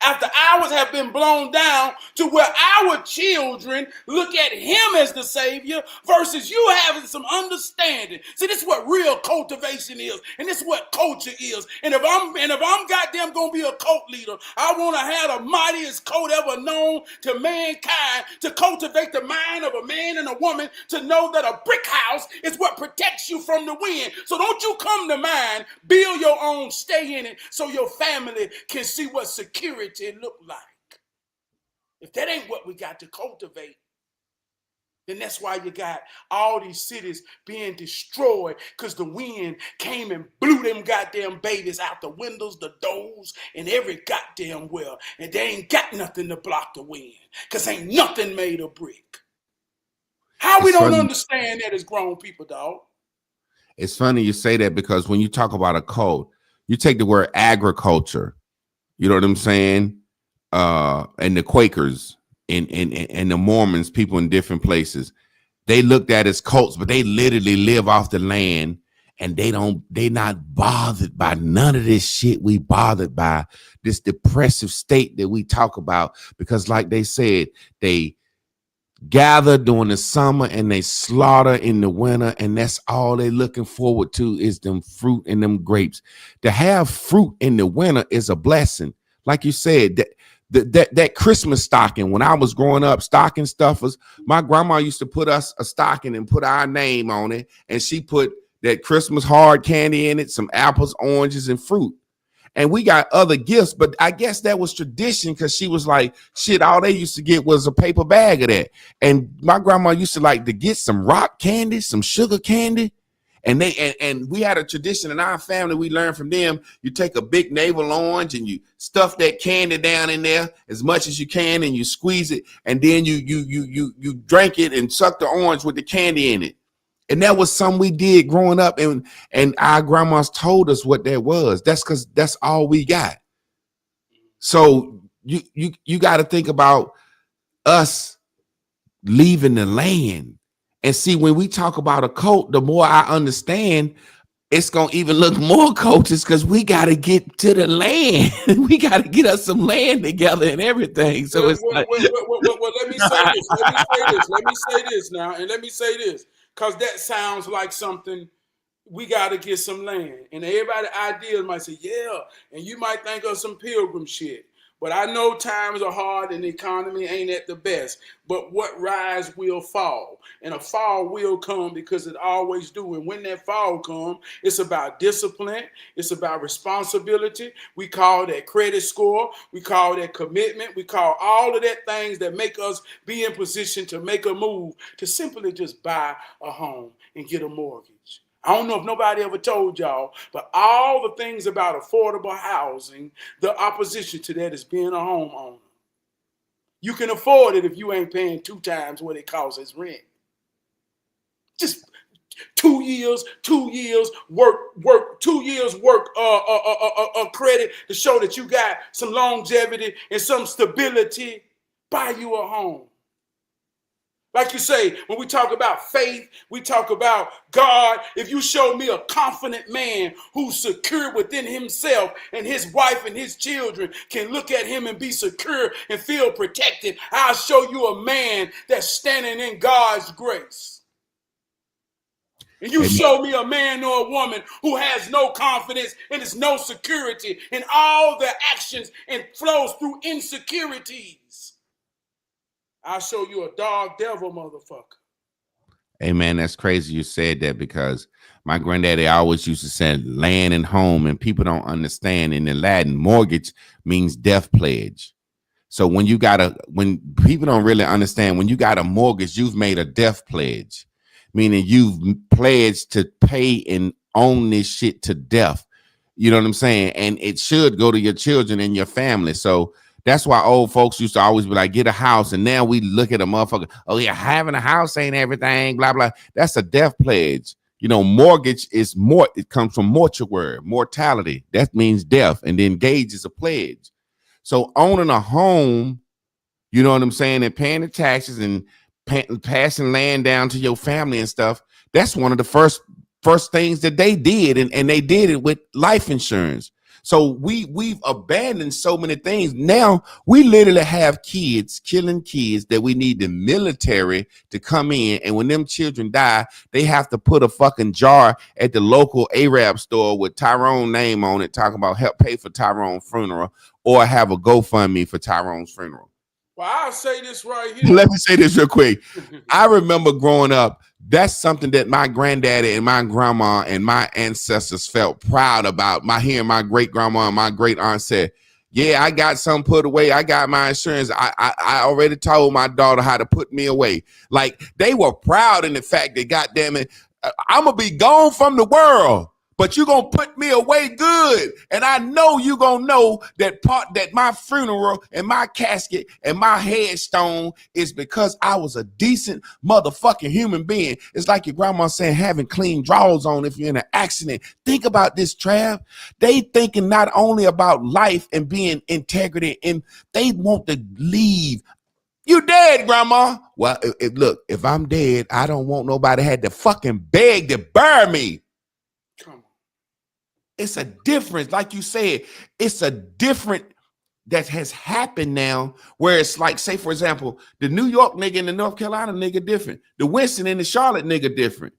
D: after ours have been blown down to where our children look at him as the savior versus you having some understanding? See, this is what real cultivation is, and this is what culture is. And if I'm goddamn gonna be a cult leader, I want to have the mightiest cult ever known to mankind to cultivate the mind of a man and a woman to know that a brick house is what protects you from the wind. So don't you come to mine, build your own, stay in it, so your family can see what security look like. If that ain't what we got to cultivate, then that's why you got all these cities being destroyed because the wind came and blew them goddamn babies out the windows, the doors, and every goddamn well. And they ain't got nothing to block the wind because ain't nothing made of brick. How we don't understand that as grown people, dog?
A: It's funny you say that because when you talk about a cult, you take the word agriculture. You know what I'm saying? And the Quakers and the Mormons, people in different places, they looked at as cults, but they literally live off the land and they not bothered by none of this shit we bothered by, this depressive state that we talk about, because like they said, they gather during the summer and they slaughter in the winter, and that's all they looking forward to is them fruit and them grapes. To have fruit in the winter is a blessing. Like you said, that Christmas stocking, when I was growing up, stocking stuffers, my grandma used to put us a stocking and put our name on it, and she put that Christmas hard candy in it, some apples, oranges, and fruit. And we got other gifts, but I guess that was tradition because she was like, shit, all they used to get was a paper bag of that. And my grandma used to like to get some rock candy, some sugar candy. And we had a tradition in our family. We learned from them. You take a big navel orange and you stuff that candy down in there as much as you can, and you squeeze it, and then you drink it and suck the orange with the candy in it. And that was something we did growing up, and our grandmas told us what that was. That's because that's all we got. So you got to think about us leaving the land. And see, when we talk about a cult, the more I understand, it's going to even look more cultish because we got to get to the land. We got to get us some land together and everything. So it's
D: let me say this. Let me say this now. And let me say this, because that sounds like something we got to get some land. And everybody ideas might say, yeah. And you might think of some pilgrim shit. But I know times are hard and the economy ain't at the best. But what rise will fall. And a fall will come because it always do. And when that fall comes, it's about discipline. It's about responsibility. We call that credit score. We call that commitment. We call all of that things that make us be in position to make a move to simply just buy a home and get a mortgage. I don't know if nobody ever told y'all, but all the things about affordable housing, the opposition to that is being a homeowner. You can afford it if you ain't paying 2 times what it costs as rent. Just 2 years, work 2 years work credit to show that you got some longevity and some stability. Buy you a home. Like you say, when we talk about faith, we talk about God. If you show me a confident man who's secure within himself and his wife and his children can look at him and be secure and feel protected, I'll show you a man that's standing in God's grace. And you show me a man or a woman who has no confidence and is no security and all their actions and flows through insecurities. I'll show you a dog devil motherfucker.
A: Hey, man, that's crazy you said that because my granddaddy always used to say land and home, and people don't understand. In the Latin, mortgage means death pledge. So when people don't really understand, when you got a mortgage, you've made a death pledge, meaning you've pledged to pay and own this shit to death. You know what I'm saying? And it should go to your children and your family. So that's why old folks used to always be like, get a house. And now we look at a motherfucker, oh yeah, having a house ain't everything, blah, blah. That's a death pledge. You know, mortgage is more, it comes from mortuary, mortality. That means death. And then gauge is a pledge. So owning a home, you know what I'm saying, and paying the taxes and passing land down to your family and stuff, that's one of the first things that they did. And they did it with life insurance. So we've abandoned so many things. Now we literally have kids killing kids that we need the military to come in. And when them children die, they have to put a fucking jar at the local Arab store with Tyrone's name on it, talking about help pay for Tyrone's funeral, or have a GoFundMe for Tyrone's funeral.
D: Well, I'll say this right here.
A: Let me say this real quick. I remember growing up, that's something that my granddaddy and my grandma and my ancestors felt proud about. Hearing my great grandma and my great aunt said, yeah, I got some put away. I got my insurance. I already told my daughter how to put me away. Like, they were proud in the fact that, goddamn it, I'm going to be gone from the world, but you're going to put me away good. And I know you're going to know that my funeral and my casket and my headstone is because I was a decent motherfucking human being. It's like your grandma saying having clean drawers on if you're in an accident. Think about this, Trab. They thinking not only about life and being integrity, and they want to leave. You dead, grandma. Well, look, if I'm dead, I don't want nobody had to fucking beg to bury me. It's a difference, like you said, it's a different that has happened now where it's like, say, for example, the New York nigga and the North Carolina nigga different. The Winston and the Charlotte nigga different.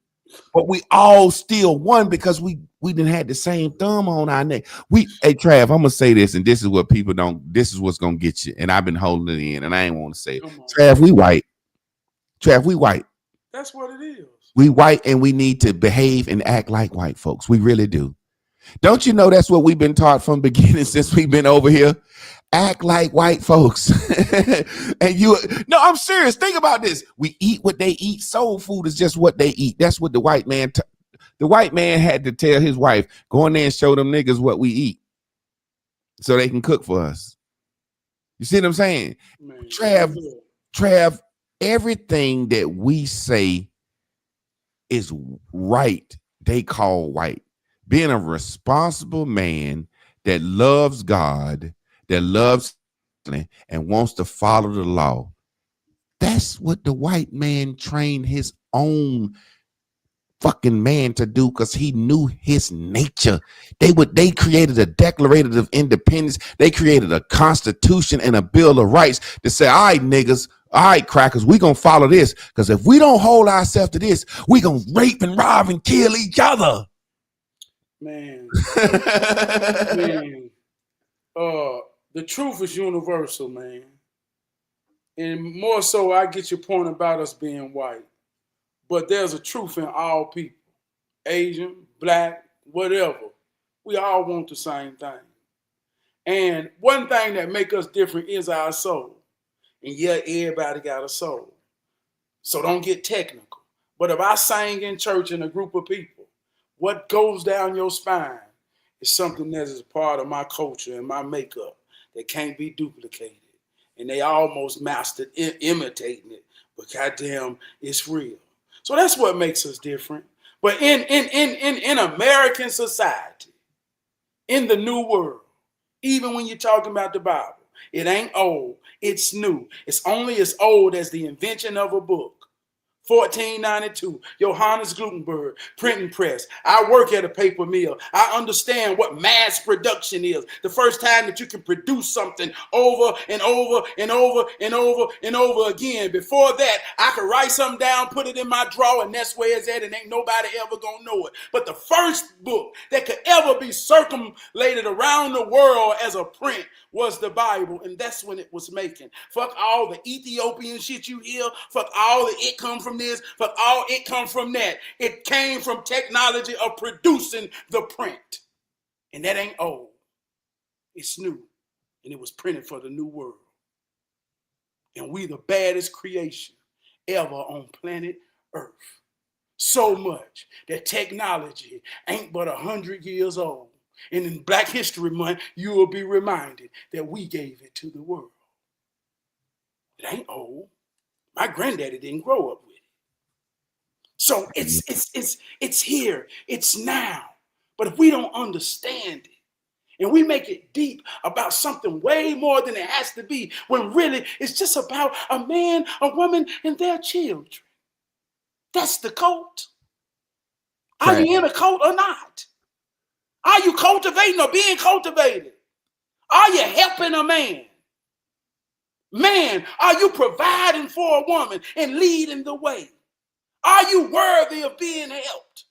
A: But we all still won because we didn't have the same thumb on our neck. Hey, Trav, I'm going to say this, and this is what people don't, this is what's going to get you. And I've been holding it in, and I ain't want to say it. Trav, we white. Trav, we white.
D: That's what it is.
A: We white, and we need to behave and act like white folks. We really do. Don't you know that's what we've been taught from the beginning since we've been over here? Act like white folks. And no, I'm serious. Think about this. We eat what they eat. Soul food is just what they eat. That's what the white man had to tell his wife, go in there and show them niggas what we eat so they can cook for us. You see what I'm saying? Man, Trav, everything that we say is right, they call white. Being a responsible man that loves God, that loves and wants to follow the law. That's what the white man trained his own fucking man to do, because he knew his nature. They created a Declaration of Independence. They created a Constitution and a Bill of Rights to say, all right, niggas, all right, crackers, we gonna follow this, because if we don't hold ourselves to this, we gonna rape and rob and kill each other.
D: Man, The truth is universal, man. And more so, I get your point about us being white. But there's a truth in all people. Asian, black, whatever. We all want the same thing. And one thing that make us different is our soul. And yeah, everybody got a soul. So don't get technical. But if I sang in church in a group of people, what goes down your spine is something that is a part of my culture and my makeup that can't be duplicated. And they almost mastered imitating it, but goddamn, it's real. So that's what makes us different. But in American society, in the new world, even when you're talking about the Bible, it ain't old, it's new. It's only as old as the invention of a book. 1492, Johannes Gutenberg, printing press. I work at a paper mill. I understand what mass production is. The first time that you can produce something over and over and over and over and over again. Before that, I could write something down, put it in my drawer, and that's where it's at, and ain't nobody ever gonna know it. But the first book that could ever be circulated around the world as a print was the Bible, and that's when it was making. Fuck all the Ethiopian shit you hear. Fuck all the it come from this. Fuck all it come from that. It came from technology of producing the print. And that ain't old. It's new. And it was printed for the new world. And we the baddest creation ever on planet Earth. So much that technology ain't but 100 years old. And in Black History Month, you will be reminded that we gave it to the world. It ain't old. My granddaddy didn't grow up with it. So it's here. It's now. But if we don't understand it, and we make it deep about something way more than it has to be, when really it's just about a man, a woman, and their children. That's the cult. Are you in a cult or not? Are you cultivating or being cultivated? Are you helping a man? Man, are you providing for a woman and leading the way? Are you worthy of being helped?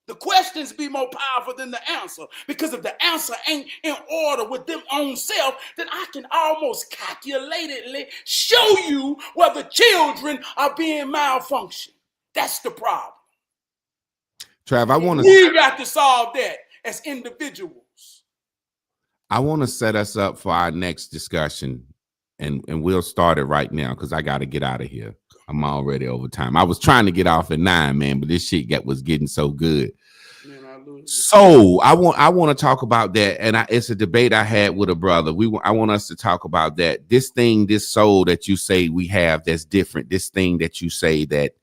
D: The questions be more powerful than the answer, because if the answer ain't in order with them own self, then I can almost calculatedly show you where the children are being malfunctioned. That's the problem.
A: Trav,
D: we got to solve that as individuals.
A: I want to set us up for our next discussion, and we'll start it right now because I got to get out of here. I'm already over time. I was trying to get off at 9, man, but this shit was getting so good. Man, so I want to talk about that, and it's a debate I had with a brother. I want us to talk about that. This thing, this soul that you say we have that's different. This thing that you say that,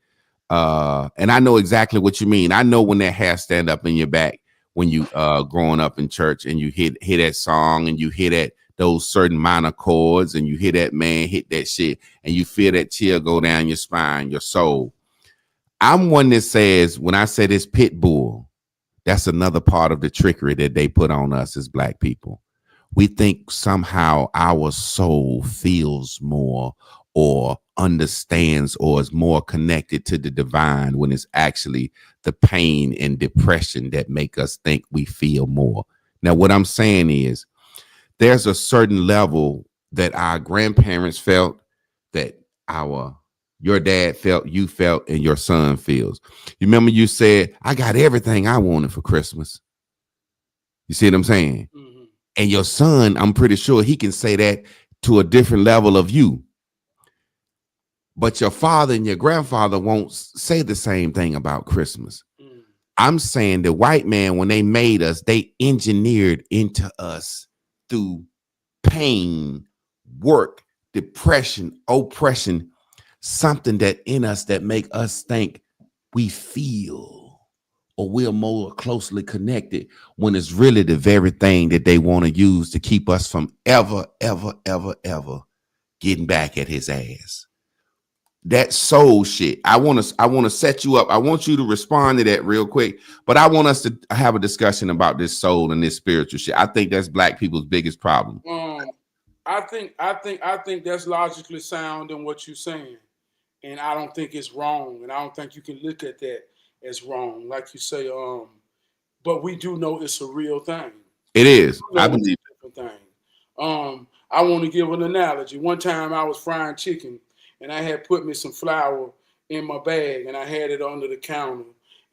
A: and I know exactly what you mean. I know when that hair stand up in your back when you growing up in church and you hear that song and you hear that those certain minor chords and you hear that man hit that shit and you feel that chill go down your spine, your soul. I'm one that says when I say this pit bull, that's another part of the trickery that they put on us as Black people. We think somehow our soul feels more or understands or is more connected to the divine when it's actually the pain and depression that make us think we feel more. Now, what I'm saying is there's a certain level that our grandparents felt, that your dad felt, you felt, and your son feels. You remember you said, I got everything I wanted for Christmas. You see what I'm saying? Mm-hmm. And your son, I'm pretty sure he can say that to a different level of you. But your father and your grandfather won't say the same thing about Christmas. Mm. I'm saying the white man, when they made us, they engineered into us through pain, work, depression, oppression, something that in us that make us think we feel or we're more closely connected when it's really the very thing that they want to use to keep us from ever getting back at his ass. That soul shit. I want to set you up. I want you to respond to that real quick, but I want us to have a discussion about this soul and this spiritual shit. I think that's Black people's biggest problem.
D: I think that's logically sound in what you're saying, and I don't think it's wrong, and I don't think you can look at that as wrong, like you say. But we do know it's a real thing.
A: It is. I believe
D: it's a thing. I want to give an analogy. One time I was frying chicken and I had put me some flour in my bag and I had it under the counter.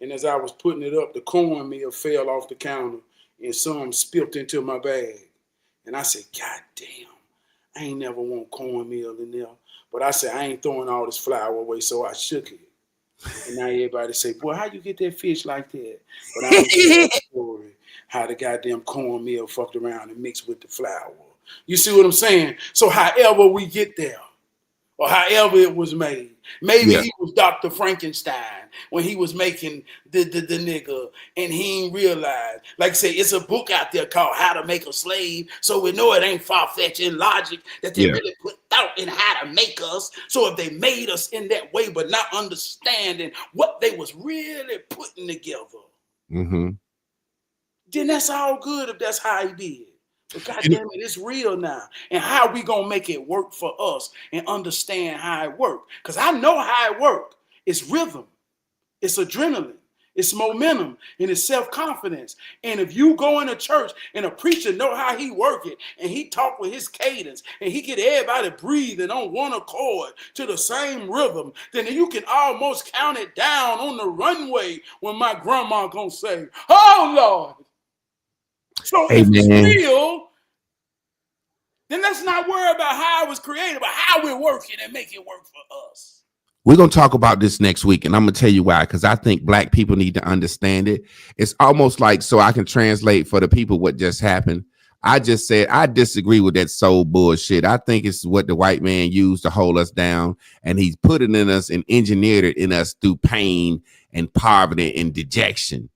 D: And as I was putting it up, the cornmeal fell off the counter and some spilt into my bag. And I said, God damn, I ain't never want cornmeal in there. But I said, I ain't throwing all this flour away, so I shook it. And now everybody say, boy, how you get that fish like that? But I don't know that story, how the goddamn cornmeal fucked around and mixed with the flour. You see what I'm saying? So however we get there, or however it was made. Maybe he was Dr. Frankenstein when he was making the nigga and he ain't realized. Like I say, it's a book out there called How to Make a Slave. So we know it ain't far-fetched in logic that they really put thought in how to make us. So if they made us in that way, but not understanding what they was really putting together, then that's all good if that's how he did. But goddamn it, it's real now. And how we gonna make it work for us and understand how it works? Because I know how it works. It's rhythm, it's adrenaline, it's momentum, and it's self-confidence. And if you go in a church and a preacher know how he work it, and he talk with his cadence, and he get everybody breathing on one accord to the same rhythm, then you can almost count it down on the runway when my grandma gonna say, oh Lord. So if it's real, then let's not worry about how it was created, but how we work it and make it work for us.
A: We're going to talk about this next week, and I'm going to tell you why, because I think black people need to understand it. It's almost like, so I can translate for the people what just happened. I just said, I disagree with that soul bullshit. I think it's what the white man used to hold us down, and he's put it in us and engineered it in us through pain and poverty and dejection.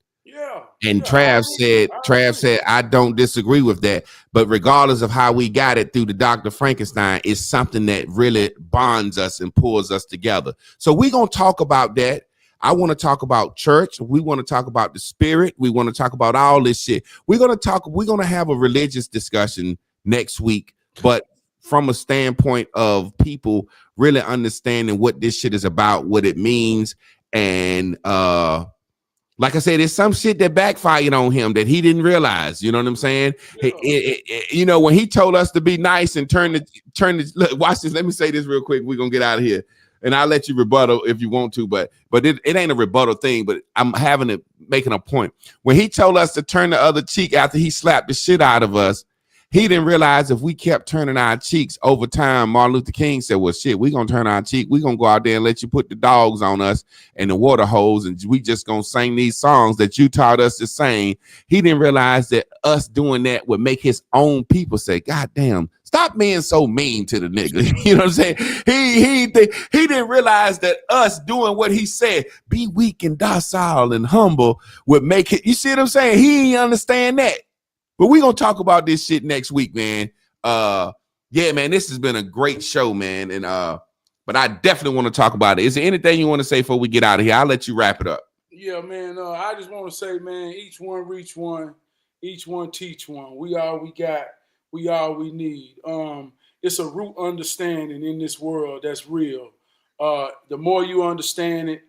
A: And Trab said, I don't disagree with that. But regardless of how we got it through the Dr. Frankenstein, it's something that really bonds us and pulls us together. So we're going to talk about that. I want to talk about church. We want to talk about the spirit. We want to talk about all this shit. We're going to have a religious discussion next week, but from a standpoint of people really understanding what this shit is about, what it means. And, like I said, there's some shit that backfired on him that he didn't realize. You know what I'm saying? You know, when he told us to be nice and turn the look, watch this. Let me say this real quick. We're gonna get out of here, and I'll let you rebuttal if you want to. But it ain't a rebuttal thing. But I'm making a point. When he told us to turn the other cheek after he slapped the shit out of us, he didn't realize if we kept turning our cheeks over time. Martin Luther King said, well, shit, we're going to turn our cheek. We're going to go out there and let you put the dogs on us and the water hose, and we just going to sing these songs that you taught us to sing. He didn't realize that us doing that would make his own people say, God damn, stop being so mean to the nigga. You know what I'm saying? He didn't realize that us doing what he said, be weak and docile and humble, would make it. You see what I'm saying? He didn't understand that. But we're going to talk about this shit next week, man. Yeah, man, this has been a great show, man. And but I definitely want to talk about it. Is there anything you want to say before we get out of here? I'll let you wrap it up.
D: Yeah, man. I just want to say, man, each one reach one, each one teach one. We all we got, we all we need. It's a root understanding in this world that's real. The more you understand it,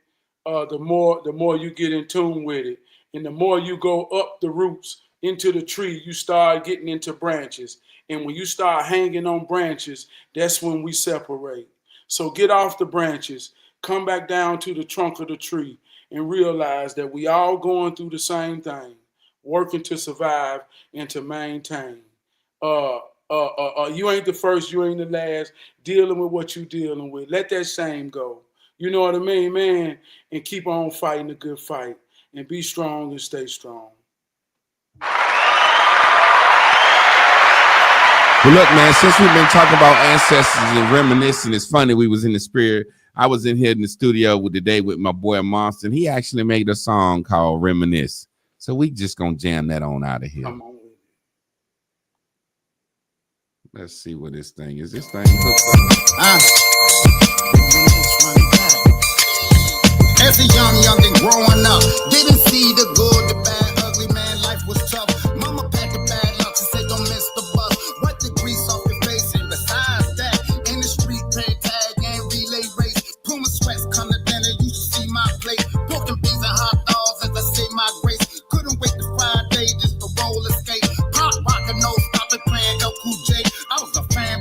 D: the more you get in tune with it. And the more you go up the roots into the tree, you start getting into branches. And when you start hanging on branches, that's when we separate. So get off the branches, come back down to the trunk of the tree and realize that we all going through the same thing, working to survive and to maintain. You ain't the first, you ain't the last, dealing with what you dealing with. Let that shame go. You know what I mean, man? And keep on fighting a good fight and be strong and stay strong.
A: Well, look, man, since we've been talking about ancestors and reminiscing, it's funny, we was in the spirit. I was in here in the studio today with my boy Monster, and he actually made a song called Reminisce. So we just gonna jam that on out of here.
D: Come on.
A: Let's see what this thing is. This thing
C: as a youngin' growing up, didn't see the good, the bad, ugly, man, life was tough. Mama packed a bad lunch and said, don't miss the bus. Wipe the grease off your face, and besides that, in the street, play tag and relay race. Puma sweats come to dinner, you should see my plate. Pork and beans and hot dogs as I say my grace. Couldn't wait to Friday just to roll escape. Pop, rockin', no stoppin', playing El Cool J. I was a fan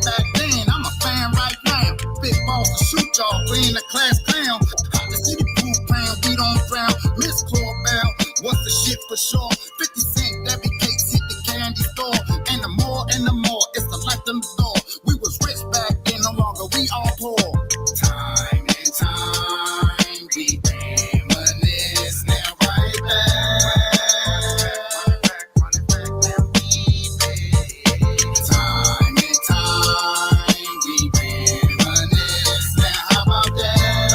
C: Miss Clawbell, what's the shit for sure? 50 cent, every case hit the candy store. And the more, it's the light in the door. We was rich back then, no longer we all poor. Time and time, we reminisce now right back. Time and time, we reminisce now. How about that?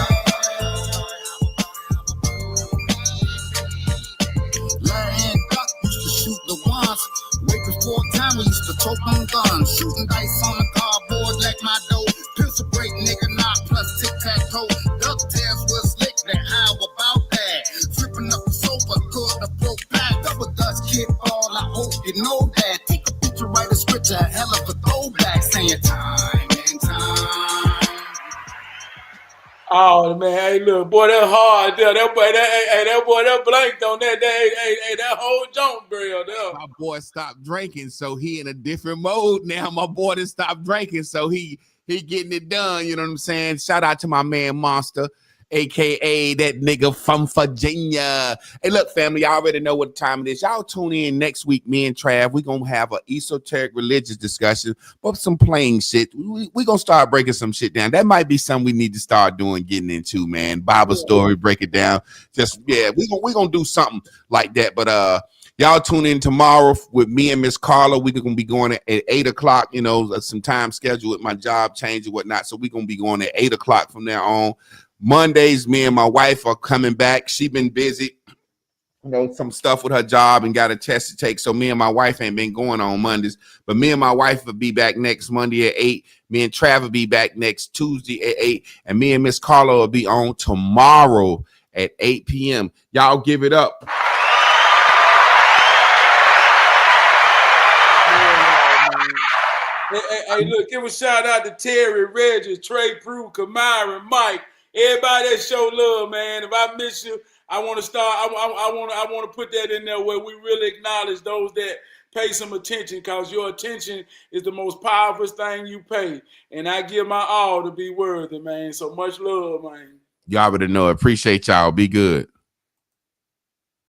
C: Larry Duck used to shoot the ones. Way before time, we used to tote on guns. Shooting dice on the cardboard like my dough. Pencil break, nigga, knock plus tic-tac-toe. DuckTales was slick, then how about that? Flipping up the sofa, good the broke back. Double Dutch kid ball, I hope you know that. Take a picture, write a scripture, a hell of a throwback. Saying time and time.
D: Oh man, hey look, boy, that hard there. That boy, that boy, that blanked on that. That whole jump grill there.
A: My boy stopped drinking, so he in a different mode now. My boy done stopped drinking, so he getting it done. You know what I'm saying? Shout out to my man Monster, aka that nigga from Virginia. Hey, look, family, y'all already know what time it is. Y'all tune in next week. Me and Trav, we gonna have an esoteric religious discussion, but some plain shit. We gonna start breaking some shit down. That might be something we need to start doing, getting into, man. Bible story, break it down. Just we gonna do something like that. But y'all tune in tomorrow with me and Miss Carla. We're going to be going at 8 o'clock, you know, some time schedule with my job change and whatnot. So we're going to be going at 8 o'clock from now on. Mondays, me and my wife are coming back. She been busy, you know, some stuff with her job and got a test to take. So me and my wife ain't been going on Mondays. But me and my wife will be back next Monday at 8. Me and Trav will be back next Tuesday at 8. And me and Miss Carla will be on tomorrow at 8 p.m. Y'all give it up.
D: Hey, look, give a shout out to Terry, Reggie, Trey, Prue, Kamara, Mike, everybody that show love, man. If I miss you, I want to start. I want to put that in there where we really acknowledge those that pay some attention, because your attention is the most powerful thing you pay, and I give my all to be worthy, man. So much love, man.
A: Y'all already know. Appreciate y'all. Be good.